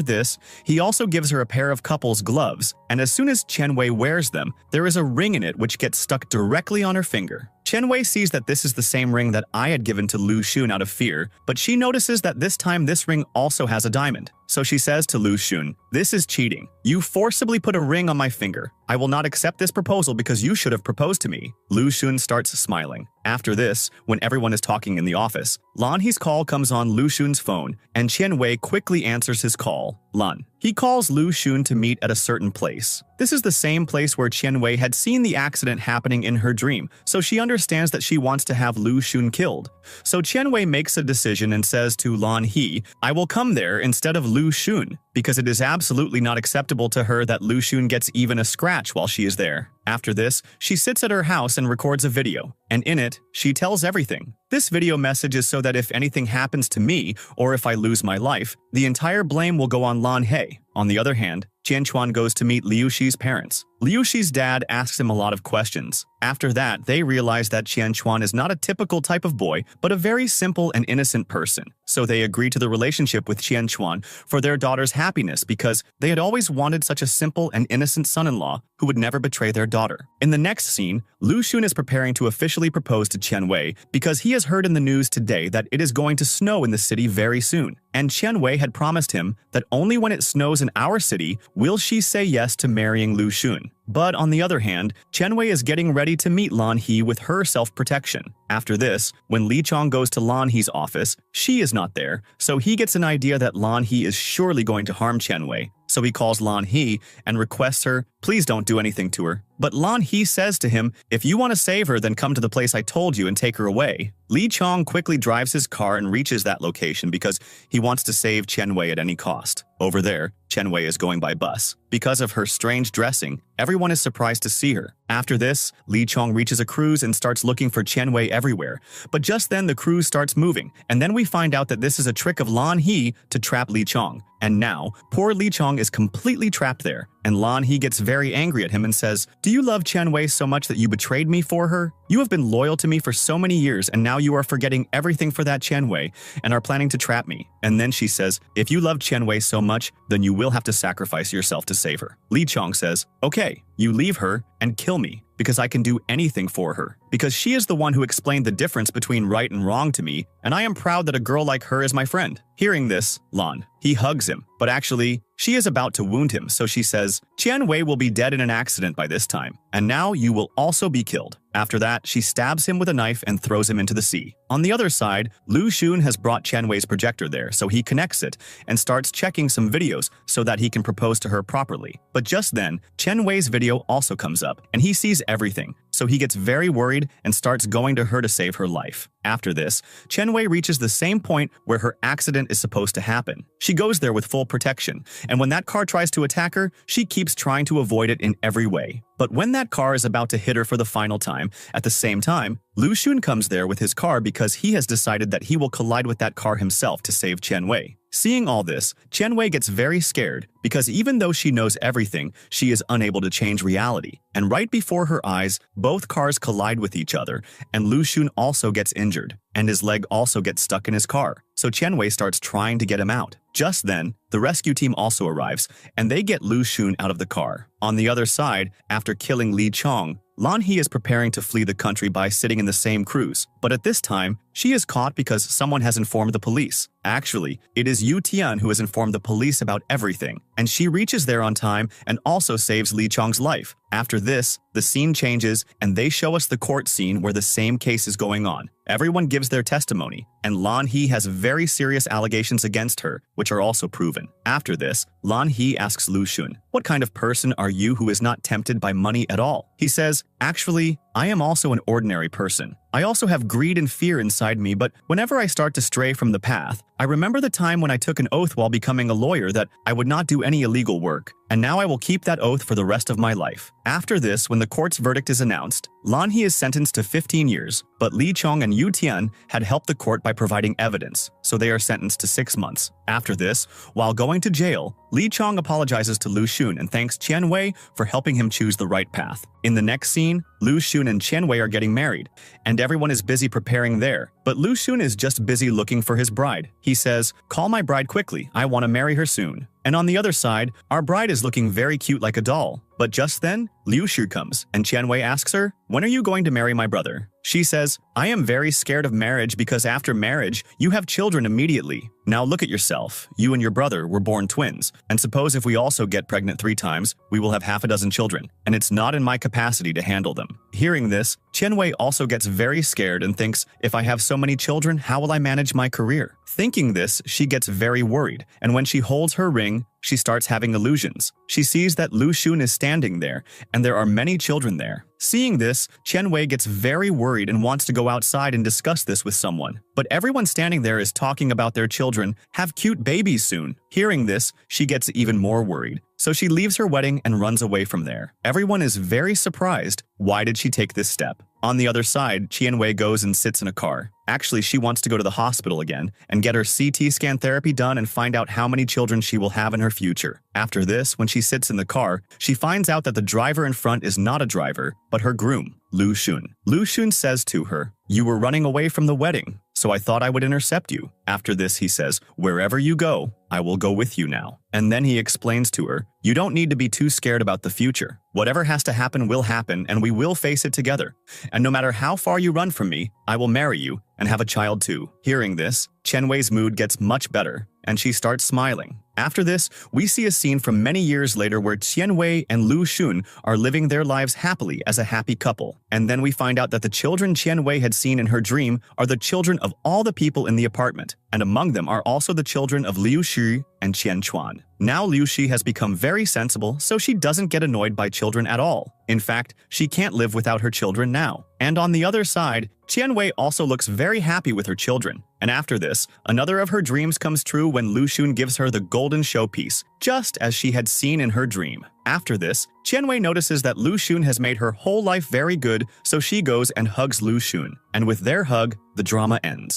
this, he also gives her a pair of couple's gloves, and as soon as Qian Wei wears them, there is a ring in it which gets stuck directly on her finger. Qian Wei sees that this is the same ring that I had given to Lu Xun out of fear, but she notices that this time this ring also has a diamond. So she says to Lu Xun, this is cheating. You forcibly put a ring on my finger. I will not accept this proposal because you should have proposed to me. Lu Xun starts smiling. After this, when everyone is talking in the office, Lan He's call comes on Lu Xun's phone, and Qian Wei quickly answers his call. Lan. He calls Lu Xun to meet at a certain place. This is the same place where Qian Wei had seen the accident happening in her dream, so she understands that she wants to have Lu Xun killed. So Qian Wei makes a decision and says to Lan He, I will come there instead of Lu Xun, because it is absolutely not acceptable to her that Lu Xun gets even a scratch while she is there. After this, she sits at her house and records a video, and in it, she tells everything. This video message is so that if anything happens to me, or if I lose my life, the entire blame will go on Lan He. On the other hand, Qian Chuan goes to meet Liu Shi's parents. Liu Shi's dad asks him a lot of questions. After that, they realize that Qian Chuan is not a typical type of boy, but a very simple and innocent person. So they agree to the relationship with Qian Chuan for their daughter's happiness because they had always wanted such a simple and innocent son-in-law who would never betray their daughter. In the next scene, Lu Xun is preparing to officially propose to Qian Wei because he has heard in the news today that it is going to snow in the city very soon. And Qian Wei had promised him that only when it snows in our city will she say yes to marrying Lu Xun. But on the other hand, Qian Wei is getting ready to meet Lan He with her self-protection. After this, when Li Chong goes to Lan He's office, she is not there, so he gets an idea that Lan He is surely going to harm Qian Wei. So he calls Lan He and requests her, please don't do anything to her. But Lan He says to him, if you want to save her, then come to the place I told you and take her away. Li Chong quickly drives his car and reaches that location because he wants to save Qian Wei at any cost. Over there, Qian Wei is going by bus. Because of her strange dressing, everyone is surprised to see her. After this, Li Chong reaches a cruise and starts looking for Qian Wei everywhere. But just then the cruise starts moving, and then we find out that this is a trick of Lan He to trap Li Chong. And now, poor Li Chong is completely trapped there, and Lan He gets very angry at him and says, do you love Qian Wei so much that you betrayed me for her? You have been loyal to me for so many years, and now you are forgetting everything for that Qian Wei and are planning to trap me. And then she says, if you love Qian Wei so much, then you will have to sacrifice yourself to save her. Li Chong says, okay, you leave her and kill me, because I can do anything for her. Because she is the one who explained the difference between right and wrong to me, and I am proud that a girl like her is my friend. Hearing this, Lan He hugs him, but actually, she is about to wound him, so she says, Qian Wei will be dead in an accident by this time, and now you will also be killed. After that, she stabs him with a knife and throws him into the sea. On the other side, Lu Xun has brought Qian Wei's projector there, so he connects it and starts checking some videos so that he can propose to her properly. But just then, Qian Wei's video also comes up, and he sees everything, so he gets very worried and starts going to her to save her life. After this, Qian Wei reaches the same point where her accident is supposed to happen. She goes there with full protection, and when that car tries to attack her, she keeps trying to avoid it in every way. But when that car is about to hit her for the final time, at the same time, Lu Xun comes there with his car because he has decided that he will collide with that car himself to save Qian Wei. Seeing all this, Qian Wei gets very scared because even though she knows everything, she is unable to change reality. And right before her eyes, both cars collide with each other, and Lu Xun also gets injured, and his leg also gets stuck in his car. So Qian Wei starts trying to get him out. Just then, the rescue team also arrives, and they get Lu Xun out of the car. On the other side, after killing Li Chong, Lan He is preparing to flee the country by sitting in the same cruise, but at this time, she is caught because someone has informed the police. Actually, it is Yu Tian who has informed the police about everything, and she reaches there on time and also saves Li Chong's life. After this, the scene changes and they show us the court scene where the same case is going on. Everyone gives their testimony, and Lan He has very serious allegations against her, which are also proven. After this, Lan He asks Lu Xun, what kind of person are you who is not tempted by money at all? He says, actually, I am also an ordinary person. I also have greed and fear inside me, but whenever I start to stray from the path, I remember the time when I took an oath while becoming a lawyer that I would not do any illegal work, and now I will keep that oath for the rest of my life. After this, when the court's verdict is announced, Lan He is sentenced to 15 years, but Li Chong and Yu Tian had helped the court by providing evidence, so they are sentenced to 6 months. After this, while going to jail, Li Chong apologizes to Lu Xun and thanks Qian Wei for helping him choose the right path. In the next scene, Lu Xun and Qian Wei are getting married, and everyone is busy preparing there, but Lu Xun is just busy looking for his bride. He says, call my bride quickly, I want to marry her soon. And on the other side, our bride is looking very cute like a doll. But just then, Liu Shu comes, and Qianwei asks her, "When are you going to marry my brother?" She says, "I am very scared of marriage because after marriage, you have children immediately. Now look at yourself. You and your brother were born twins. And suppose if we also get pregnant 3 times, we will have half a dozen children. And it's not in my capacity to handle them." Hearing this, Qianwei also gets very scared and thinks, "If I have so many children, how will I manage my career?" Thinking this, she gets very worried. And when she holds her ring, she starts having illusions. She sees that Lu Xun is standing there, and there are many children there. Seeing this, Qianwei gets very worried and wants to go outside and discuss this with someone. But everyone standing there is talking about their children have cute babies soon. Hearing this, she gets even more worried. So she leaves her wedding and runs away from there. Everyone is very surprised. Why did she take this step? On the other side, Qianwei goes and sits in a car. Actually, she wants to go to the hospital again and get her CT scan therapy done and find out how many children she will have in her future. After this, when she sits in the car, she finds out that the driver in front is not a driver, but her groom, Lu Xun. Lu Xun says to her, "You were running away from the wedding, so I thought I would intercept you." After this, he says, "Wherever you go, I will go with you now." And then he explains to her, "You don't need to be too scared about the future. Whatever has to happen will happen, and we will face it together. And no matter how far you run from me, I will marry you and have a child too." Hearing this, Qianwei's mood gets much better, and she starts smiling. After this, we see a scene from many years later where Qianwei and Lu Xun are living their lives happily as a happy couple. And then we find out that the children Qianwei had seen in her dream are the children of all the people in the apartment, and among them are also the children of Liu Shi and Qian Chuan. Now Liu Shi has become very sensible, so she doesn't get annoyed by children at all. In fact, she can't live without her children now. And on the other side, Qianwei also looks very happy with her children. And after this, another of her dreams comes true when Lu Xun gives her the golden showpiece, just as she had seen in her dream. After this, Qianwei notices that Lu Xun has made her whole life very good, so she goes and hugs Lu Xun. And with their hug, the drama ends.